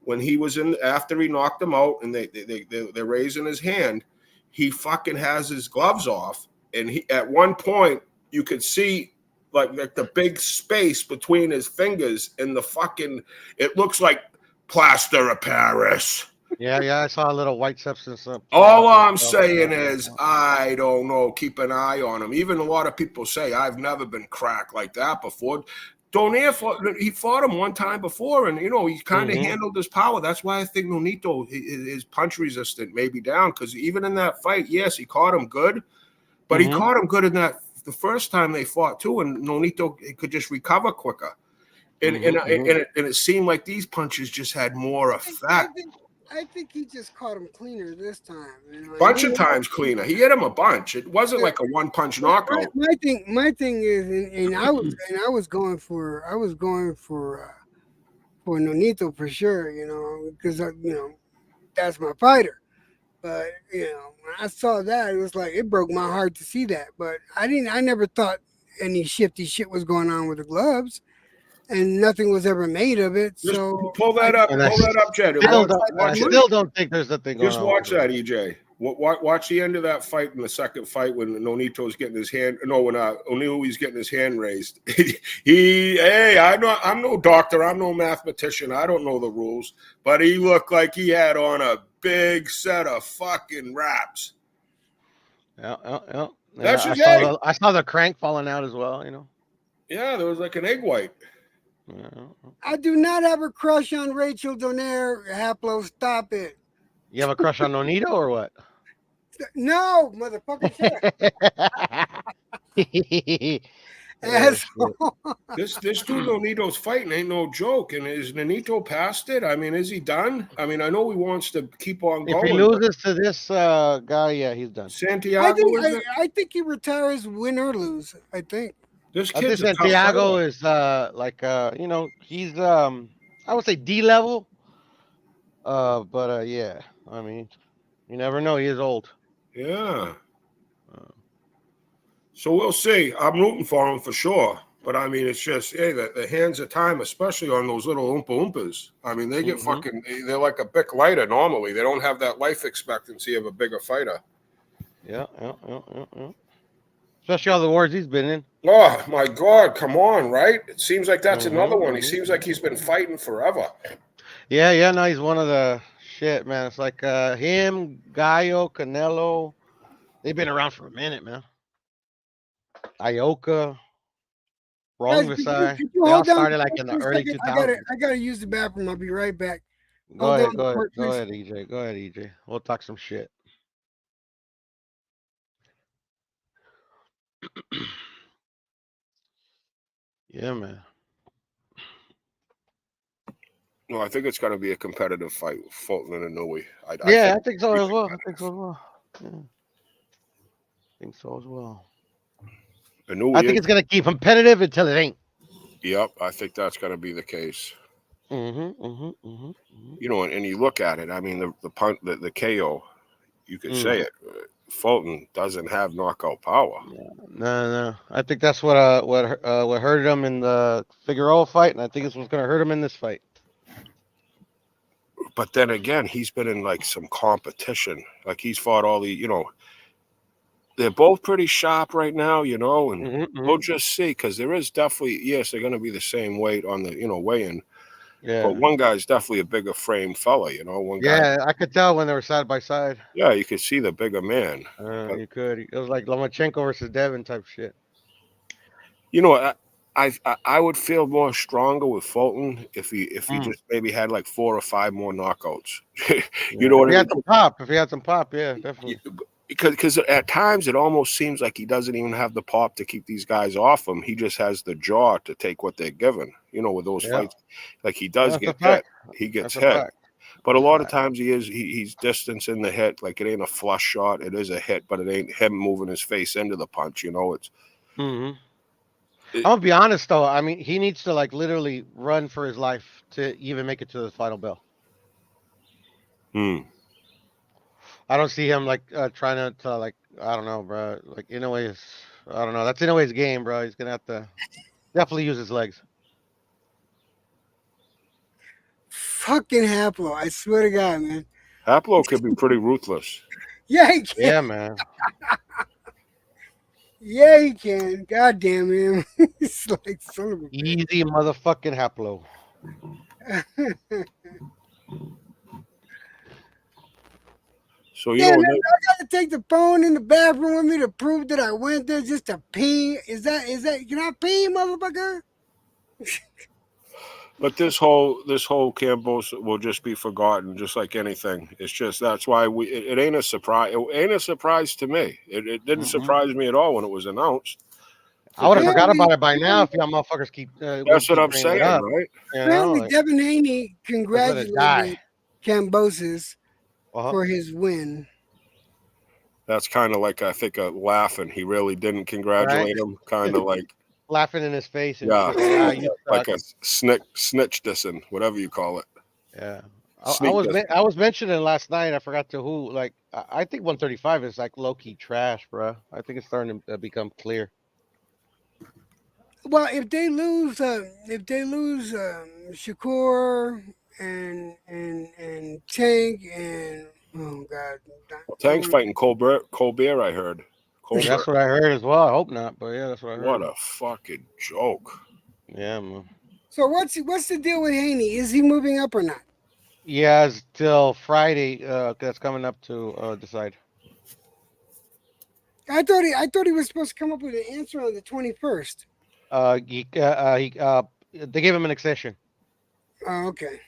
E: when he was in after he knocked him out and they're raising his hand. He fucking has his gloves off, and he at one point you could see like the big space between his fingers and the fucking. It looks like plaster of Paris.
D: Yeah, I saw a little white substance up.
E: All I'm saying is, I don't know. Keep an eye on him. Even a lot of people say I've never been cracked like that before. Donaire fought him one time before, and he kind of handled his power. That's why I think Nonito is punch resistant, maybe down, because even in that fight, yes, he caught him good, but he caught him good in that the first time they fought too, and Nonito could just recover quicker. And it seemed like these punches just had more effect.
B: I think he just caught him cleaner this time.
E: Bunch of times cleaner. He hit him a bunch. It wasn't like a one punch knockout.
B: My thing is, and I was going for Nonito for sure, because that's my fighter. But when I saw that, it was like it broke my heart to see that. But I never thought any shifty shit was going on with the gloves. And nothing was ever made of it. So
E: pull that up, Jed.
D: I still don't think there's nothing going on.
E: Just watch that, EJ. Watch the end of that fight in the second fight when Nonito's getting his hand. No, when Oniui's getting his hand raised. I'm no doctor. I'm no mathematician. I don't know the rules, but he looked like he had on a big set of fucking wraps.
D: Yeah.
E: That's
D: I saw the crank falling out as well.
E: Yeah, there was like an egg white.
B: I do not have a crush on Rachel Donaire. Haplo, stop it.
D: You have a crush on Nonito or what?
B: No, motherfucker.
E: This dude Nonito's fighting ain't no joke. And is Nonito past it? I mean, is he done? I mean, I know he wants to keep on going.
D: If he loses to this guy, yeah, he's done.
E: Santiago,
B: I think he retires win or lose. I think.
E: This
D: I think
E: kid's
D: Santiago is he's I would say D level. But yeah, I mean, you never know. He is old.
E: Yeah. So we'll see. I'm rooting for him for sure. But I mean, it's just the hands of time, especially on those little Oompa Oompas. I mean, they get they're like a bit lighter normally. They don't have that life expectancy of a bigger fighter.
D: Yeah. Especially all the wars he's been in.
E: Oh my God! Come on, right? It seems like that's another one. He seems like he's been fighting forever.
D: Yeah. No, he's one of the shit, man. It's like him, Gallo, Canelo. They've been around for a minute, man. Ioka, Rongvisai. They all started like in the early 2000s.
B: I gotta use the bathroom. I'll be right back.
D: Go ahead, EJ. Go ahead, EJ. We'll talk some shit. Yeah, man.
E: No, I think it's going to be a competitive fight with Fulton and Inoue.
D: I think so as well. Yeah. I think so as well. I think it's going to keep competitive until it ain't.
E: Yep, I think that's going to be the case. And you look at it. I mean, the KO, you could say it. Fulton doesn't have knockout power.
D: No. I think that's what hurt him in the Figueroa fight, and I think it's what's going to hurt him in this fight.
E: But then again, he's been in like some competition. Like he's fought all the, they're both pretty sharp right now, and we'll just see because there is definitely, yes, they're going to be the same weight on the, weigh-in.
D: Yeah.
E: But one guy's definitely a bigger frame fella, One guy.
D: Yeah, I could tell when they were side by side.
E: Yeah, you could see the bigger man.
D: You could. It was like Lomachenko versus Devin type shit.
E: I would feel more stronger with Fulton if he just maybe had like 4 or 5 more knockouts. You know what I mean?
D: If he had some pop, yeah, definitely.
E: Because at times it almost seems like he doesn't even have the pop to keep these guys off him. He just has the jaw to take what they're given. With those fights, like he does get hit. He gets hit. But a lot of times he's distancing the hit. Like it ain't a flush shot. It is a hit, but it ain't him moving his face into the punch. It's.
D: I'm gonna be honest though. I mean, he needs to like literally run for his life to even make it to the final bell. I don't see him like trying to like I don't know, bro. Like Inoue's, I don't know. That's Inoue's game, bro. He's gonna have to Definitely use his legs.
B: Fucking Haplo, I swear to God, man.
E: Haplo could be pretty ruthless.
B: Yeah, he can.
D: Yeah, man.
B: Yeah, he can. God damn him. He's like son of a
D: Easy motherfucking Haplo.
B: bitch.
E: So you
B: Damn,
E: know,
B: man, I gotta take the phone in the bathroom with me to prove that I went there just to pee. Is that can I pee, motherfucker?
E: but this whole Cambos will just be forgotten, just like anything. It's just that's why it ain't a surprise. It ain't a surprise to me. It didn't surprise me at all when it was announced.
D: I would have forgot
B: Apparently,
D: about it by now if y'all motherfuckers
E: That's what
D: keep
E: I'm
D: bringing it
E: saying,
D: up.
E: right?
D: You know,
B: apparently
D: like,
B: Devin Haney
D: let's let it die.
B: congratulated Cambosos
D: Uh-huh.
B: for his win.
E: That's kind of like I think laughing. He really didn't congratulate him. Kind of like
D: Laughing in his face and
E: yeah,
D: shit. You
E: like
D: suck.
E: a snitch dissing, whatever you call it.
D: Yeah.
E: Sneak dissing.
D: I was mentioning last night. I forgot to who. Like I think 135 is like low key trash, bro. I think it's starting to become clear.
B: Well, if they lose Shakur and Tank and oh god,
E: Well, Tank's fighting Colbert. I heard.
D: That's
E: Colbert.
D: what I heard as well. I hope not, but yeah, that's what I heard.
E: What a fucking joke.
D: Yeah, man.
B: So what's the deal with Haney? Is he moving up or not?
D: Yeah, it's till Friday. That's coming up to decide.
B: I thought he was supposed to come up with an answer on the 21st.
D: They gave him an extension.
B: Oh, okay.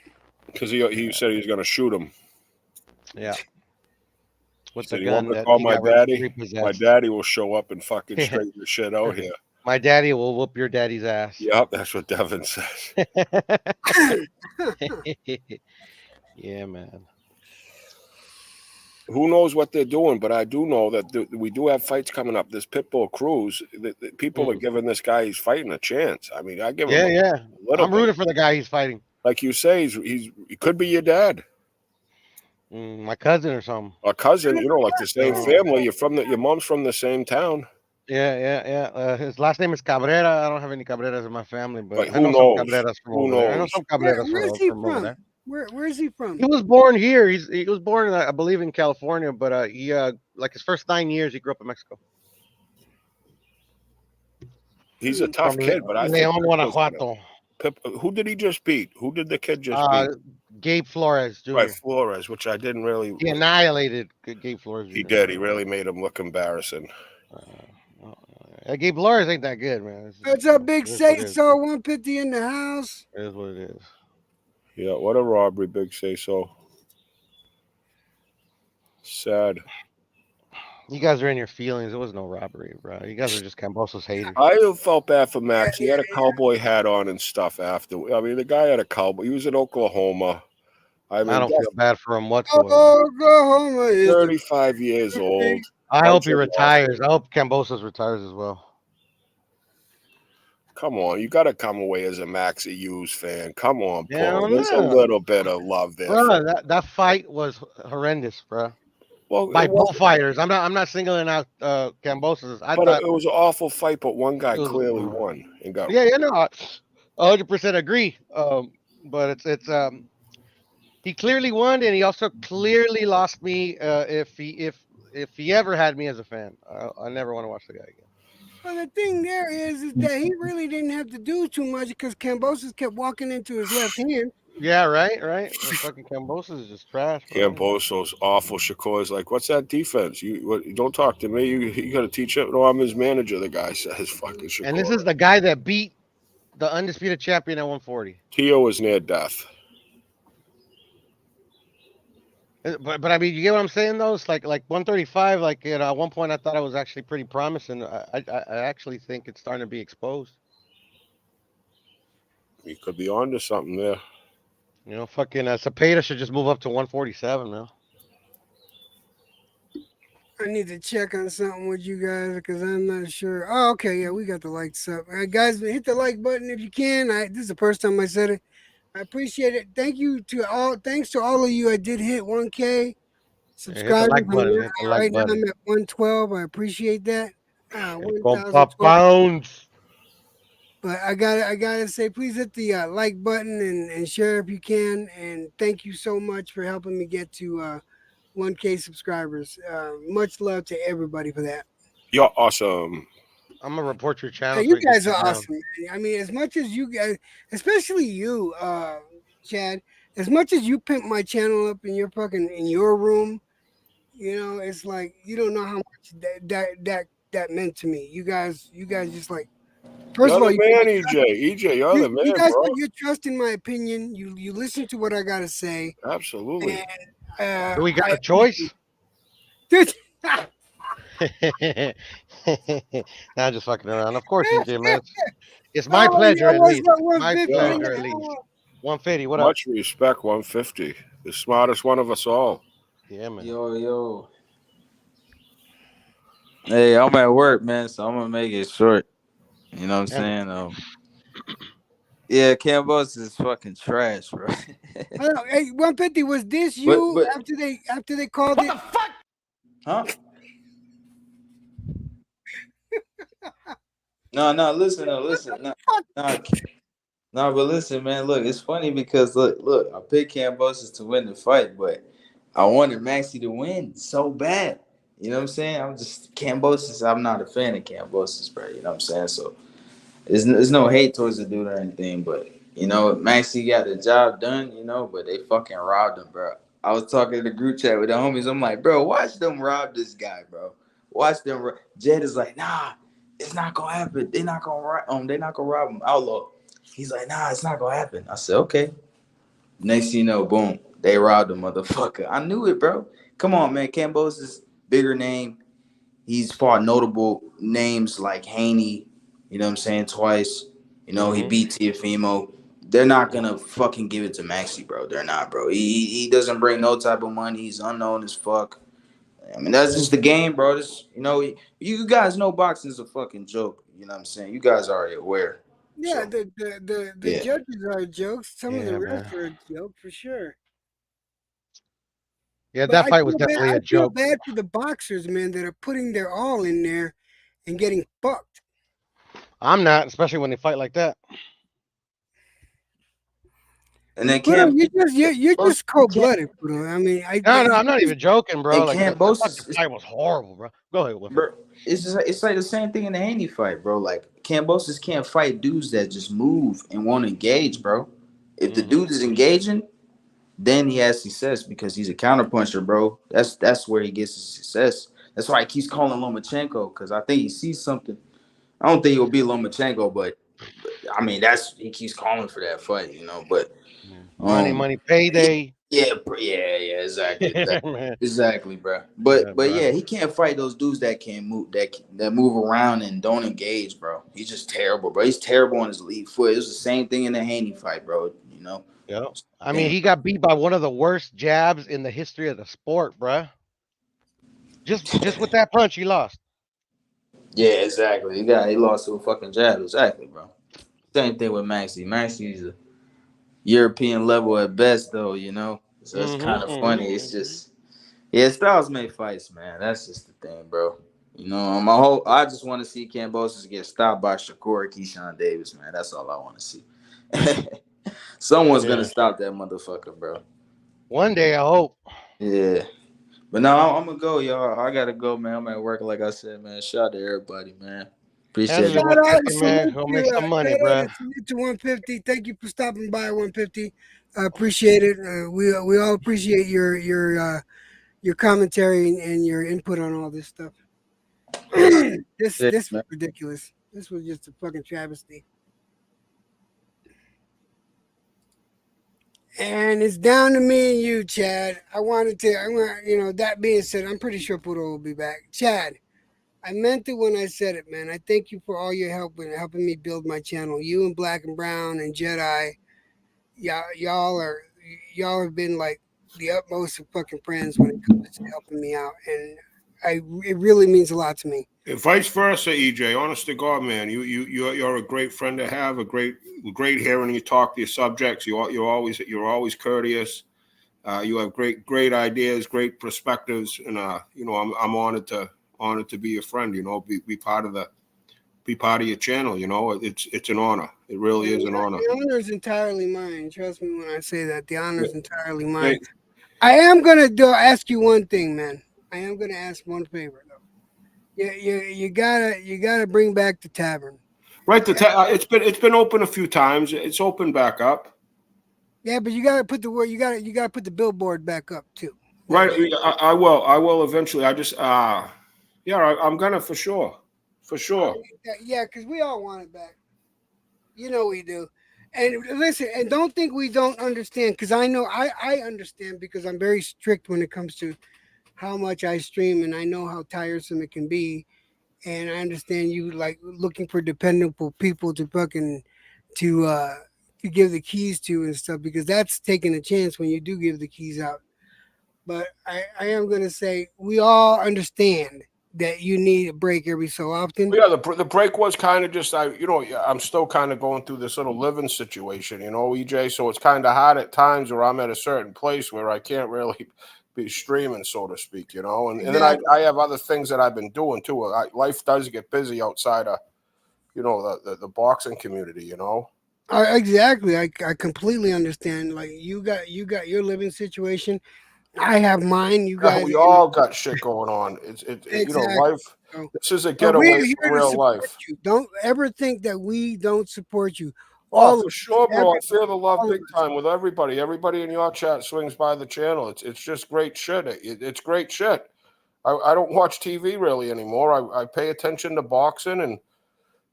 E: Because he said he was going to shoot him.
D: Yeah. With
E: Said,
D: the
E: you want
D: gun
E: me to
D: that
E: call
D: he
E: my
D: got
E: daddy?
D: repossessed.
E: My daddy will show up and fucking straighten the shit out here.
D: My daddy will whoop your daddy's ass.
E: Yep, that's what Devin says.
D: Yeah, man.
E: Who knows what they're doing, but I do know that we do have fights coming up. This Pitbull Cruz, the people are giving this guy he's fighting a chance. I mean, I give him
D: Yeah.
E: a little
D: I'm rooting
E: bit.
D: for the guy he's fighting.
E: Like you say, he could be your dad.
D: My cousin or something.
E: A cousin, like the same family. Your mom's from the same town.
D: Yeah. His last name is Cabrera. I don't have any Cabreras in my family, but
E: Like,
D: I
E: who
D: know some
E: knows?
D: Cabreras from
E: Who
D: over there. I know
E: knows?
D: some Cabreras
B: Where's he
D: from over
B: from?
D: there.
B: Where is he from?
D: He was born here. He was born, I believe, in California, but he like his first 9 years, he grew up in Mexico.
E: He's a tough kid, but I
D: Leon,
E: think
D: Guanajuato.
E: who did he just beat? Who did the kid just beat?
D: Gabe Flores Jr.
E: Right, Flores, which I didn't really.
D: He annihilated Gabe Flores Jr.
E: He did. He really made him look embarrassing.
D: Gabe Flores ain't that good, man.
B: What's up, Big Say So 150 in the house?
D: It is what it is.
E: Yeah, what a robbery, Big Say So. Sad.
D: You guys are in your feelings. It was no robbery, bro. You guys are just Cambosos haters.
E: I felt bad for Max. He had a cowboy hat on and stuff after. I mean, the guy had a cowboy. He was in Oklahoma. I
D: don't feel bad for him whatsoever.
B: Oklahoma is
E: 35 years old.
D: I hope he retires. I hope Cambosos retires as well.
E: Come on, you got to come away as a Maxie Hughes fan. Come on,
D: Yeah,
E: Paul. There's a little bit of love there.
D: Bro, that fight was horrendous, bro.
E: Well,
D: by both fighters. I'm not singling out Cambosos. I thought
E: it was an awful fight, but one guy clearly won and got.
D: Yeah, no, 100% agree. But it's he clearly won, and he also clearly lost me. If he ever had me as a fan, I never want to watch the guy again.
B: Well, the thing there is that he really didn't have to do too much because Cambosos kept walking into his left hand.
D: Yeah, right. Fucking Cambosos is just trash.
E: Cambosos awful. Shakur's like, what's that defense? You don't talk to me. You got to teach him. No, I'm his manager. The guy says, fucking Shakur.
D: And this is the guy that beat the undisputed champion at 140.
E: Tio was near death.
D: But I mean, you get what I'm saying though. It's like 135. Like at one point, I thought it was actually pretty promising. I actually think it's starting to be exposed.
E: He could be onto something there.
D: Fucking Cepeda should just move up to 147 now.
B: I need to check on something with you guys because I'm not sure. Oh, okay, yeah, we got the likes up. All right, guys, hit the like button if you can. This is the first time I said it. I appreciate it. Thanks to all of you. I did hit 1K subscribers. Right now I'm at 112. I appreciate that. 1,012. But I gotta say, please hit the like button and share if you can. And thank you so much for helping me get to 1K subscribers. Much love to everybody for that.
E: You're awesome.
D: I'm gonna report your channel
B: Hey,
D: so
B: you
D: we can
B: guys
D: sit
B: are
D: down.
B: awesome. I mean, as much as you guys, especially you, Chad, as much as you pimp my channel up in your in your room, it's like you don't know how much that meant to me. You guys just like. First
E: You're
B: of all,
E: the man, EJ. EJ, you're the
B: you
E: man,
B: guys
E: bro.
B: put your trust in my opinion. You listen to what I gotta say,
E: Absolutely.
B: and
D: Do we got
B: I
D: a choice?
B: dude,
D: Nah, just fucking around. Of course, EJ, man. It's my
B: oh
D: pleasure,
B: yeah,
D: at
B: what's
D: least.
B: up,
D: My
B: 150?
D: pleasure, at least. 150. What up?
E: Much respect, 150. The smartest one of us all.
D: Yeah, man.
Q: Yo. Hey, I'm at work, man, so I'm gonna make it short. You know what I'm saying? Yeah, Cambos is fucking trash, bro.
B: Hey, 150. Was this
Q: but
B: you
Q: but
B: after they called it?
Q: huh? No, listen, no, but listen, man. Look, it's funny because look, I picked Cambosos to win the fight, but I wanted Maxie to win so bad. You know what I'm saying? I'm just Cambosos. I'm not a fan of Cambosos, bro. You know what I'm saying? So there's no hate towards the dude or anything, but Maxie got the job done. But they fucking robbed him, bro. I was talking to the group chat with the homies. I'm like, bro, watch them rob this guy, bro. Watch them. Jed is like, nah, it's not gonna happen. They're not gonna rob him. Outlaw. He's like, nah, it's not gonna happen. I said, okay. Next thing you know, boom, they robbed the motherfucker. I knew it, bro. Come on, man. Cambos is bigger name. He's fought notable names like Haney, you know what I'm saying, twice. He beat Tiafimo. They're not gonna fucking give it to Maxi, bro. They're not, bro. He doesn't bring no type of money. He's unknown as fuck. I mean, that's just the game, bro. You guys know boxing is a fucking joke. You know what I'm saying? You guys are already aware.
B: Yeah, the
Q: Yeah.
B: judges are jokes. Some of the
D: Yeah,
B: refs
D: man.
B: are a joke for sure.
D: Yeah,
B: But
D: that fight was definitely
B: I
D: a
B: feel
D: joke.
B: bad for the boxers, man, that are putting their all in there and getting fucked.
D: I'm not, especially when they fight like that.
Q: And then
B: But
Q: Cam
B: you're just cold blooded, bro. I mean,
D: No, I'm not even joking, bro.
Q: and
D: Like
Q: Cam
D: the fucking
Q: Bosis,
D: fight was horrible, bro. Go ahead, Wilfred.
Q: bro. It's like the same thing in the Haney fight, bro. Like Cambosis can't fight dudes that just move and won't engage, bro. If the dude is engaging, then he has success because he's a counterpuncher, bro. That's where he gets his success. That's why he keeps calling Lomachenko because I think he sees something. I don't think he'll be Lomachenko, but I mean he keeps calling for that fight, But
D: Money, payday.
Q: yeah, exactly,
D: Man.
Q: exactly, bro.
D: Yeah,
Q: But
D: bro.
Q: yeah, he can't fight those dudes that can move that move around and don't engage, bro. He's just terrible, bro. He's terrible on his lead foot. It was the same thing in the Haney fight, bro.
D: Yeah. I mean, he got beat by one of the worst jabs in the history of the sport, bro. Just with that punch, he lost.
Q: Yeah, exactly. He lost to a fucking jab, exactly, bro. Same thing with Maxie. Maxie's a European level at best, though. So it's kind of funny. It's just styles make fights, man. That's just the thing, bro. I just want to see Cambosos get stopped by Shakur or Keyshawn Davis, man. That's all I want to see. Someone's gonna stop that motherfucker, bro.
D: One day, I hope.
Q: Yeah. But now I'm gonna go, y'all. I gotta go, man. I'm at work, like I said, man. Shout out to everybody, man. Appreciate it.
B: Shout out,
D: man. Go make some money, bro.
B: to 150. Thank you for stopping by, 150. I appreciate it. We all appreciate your commentary and your input on all this stuff. This was ridiculous. This was just a fucking travesty. And it's down to me and you, Chad. That being said, I'm pretty sure Pudo will be back. Chad, I meant it when I said it, man. I thank you for all your help in helping me build my channel. You and Black and Brown and Jedi, y'all have been like the utmost of fucking friends when it comes to helping me out, and it really means a lot to me.
E: And vice versa, EJ. Honest to God, man, you're a great friend to have. A great hearing you talk to your subjects. You're always courteous. You have great ideas, great perspectives, and I'm honored to be your friend. Be part of be part of your channel. You know, it's an honor. It really is an honor.
B: The honor is entirely mine. Trust me when I say that. The honor is entirely mine.
E: Hey,
B: I am gonna ask you one thing, man. I am gonna ask one favor though. You gotta bring back the tavern.
E: right, it's been open a few times. It's opened back up.
B: Yeah, but you gotta put the word. You gotta put the billboard back up too.
E: Right, I will. I will eventually. I just yeah, I'm gonna for sure.
B: Yeah, because we all want it back. You know we do. And listen, and don't think we don't understand, because I know I understand, because I'm very strict when it comes to how much I stream, and I know how tiresome it can be. And I understand you like looking for dependable people to fucking to give the keys to and stuff, because that's taking a chance when you do give the keys out. But I am gonna say we all understand that you need a break every so often.
E: Well, yeah, the break was kind of just I'm still kind of going through this little living situation, EJ. So it's kind of hard at times where I'm at a certain place where I can't really be streaming, so to speak, And then I have other things that I've been doing too. Life does get busy outside of the boxing community,
B: Exactly, I completely understand. Like you got your living situation. I have mine. You guys,
E: we all got shit going on.
B: exactly.
E: Life. This is a
B: But
E: getaway
B: we're here
E: from
B: to
E: real
B: support
E: life.
B: you. Don't ever think that we don't support you.
E: Oh,
B: All
E: for
B: of
E: sure, bro. I feel the love
B: all of
E: big time with everybody. Everybody in your chat swings by the channel. It's just great shit. It's great shit. I don't watch TV really anymore. I pay attention to boxing and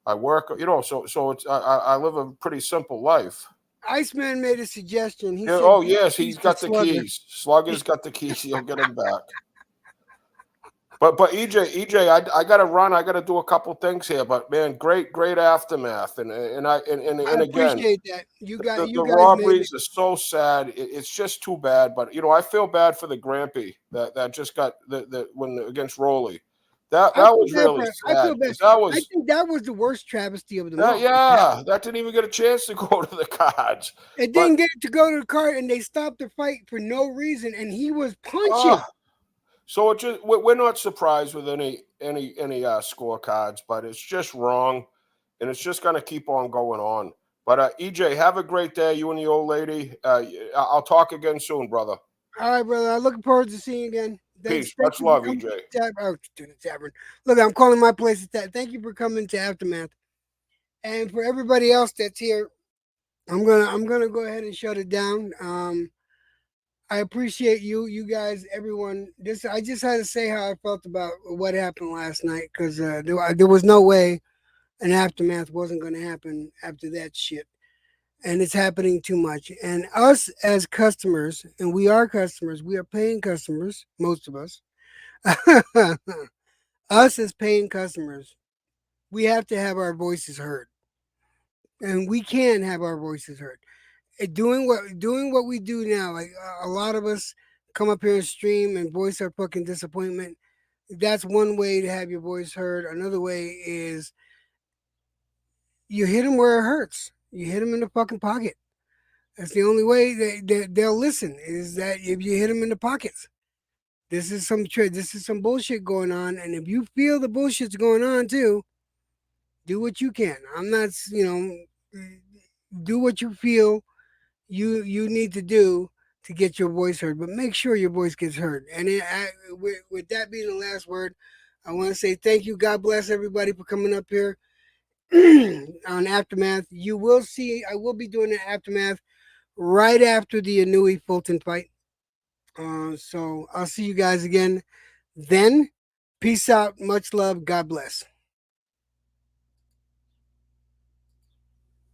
E: I work. So it's I live a pretty simple life.
B: Iceman made a suggestion. He
E: Yeah,
B: said,
E: oh yes, he's got the
B: Slugger.
E: keys. Slugger's got the keys. He'll get them back. But EJ, I gotta run. I gotta do a couple things here. But man, great aftermath. And
B: I
E: again,
B: appreciate that. You
E: the
B: guys made
E: robberies are so sad. It's just too bad. But I feel bad for the Grampy that just got the when against Rolly. That was really
B: I
E: sad.
B: feel bad.
E: That was
B: I think that was the worst travesty of them all.
E: yeah. That didn't even get a chance to go to the cards.
B: It didn't get to go to the card, and they stopped the fight for no reason, and he was punching.
E: So it just we're not surprised with any scorecards, but it's just wrong, and it's just going to keep on going on. But EJ, have a great day, you and the old lady. I'll talk again soon, brother.
B: All right, brother. I'm looking forward to seeing you again.
E: Peace. Much love, EJ.
B: To the tavern. Look, I'm calling my place Thank you for coming to Aftermath, and for everybody else that's here, I'm gonna go ahead and shut it down. I appreciate you guys, everyone. I just had to say how I felt about what happened last night, because there was no way an aftermath wasn't going to happen after that shit, and it's happening too much. And us as customers, and we are customers, we are paying customers, most of us. Us as paying customers, we have to have our voices heard, and we can have our voices heard. Doing what we do now, like a lot of us come up here and stream and voice our fucking disappointment. That's one way to have your voice heard. Another way is you hit them where it hurts. You hit them in the fucking pocket. That's the only way they'll listen, is that if you hit them in the pockets. This is some bullshit going on, and if you feel the bullshit's going on too, do what you can. I'm not, do what you feel you need to do to get your voice heard, but make sure your voice gets heard. And with that being the last word, I want to say thank you. God bless everybody for coming up here on Aftermath. You will see, I will be doing an Aftermath right after the Anui Fulton fight. So I'll see you guys again then. Peace out. Much love. God bless.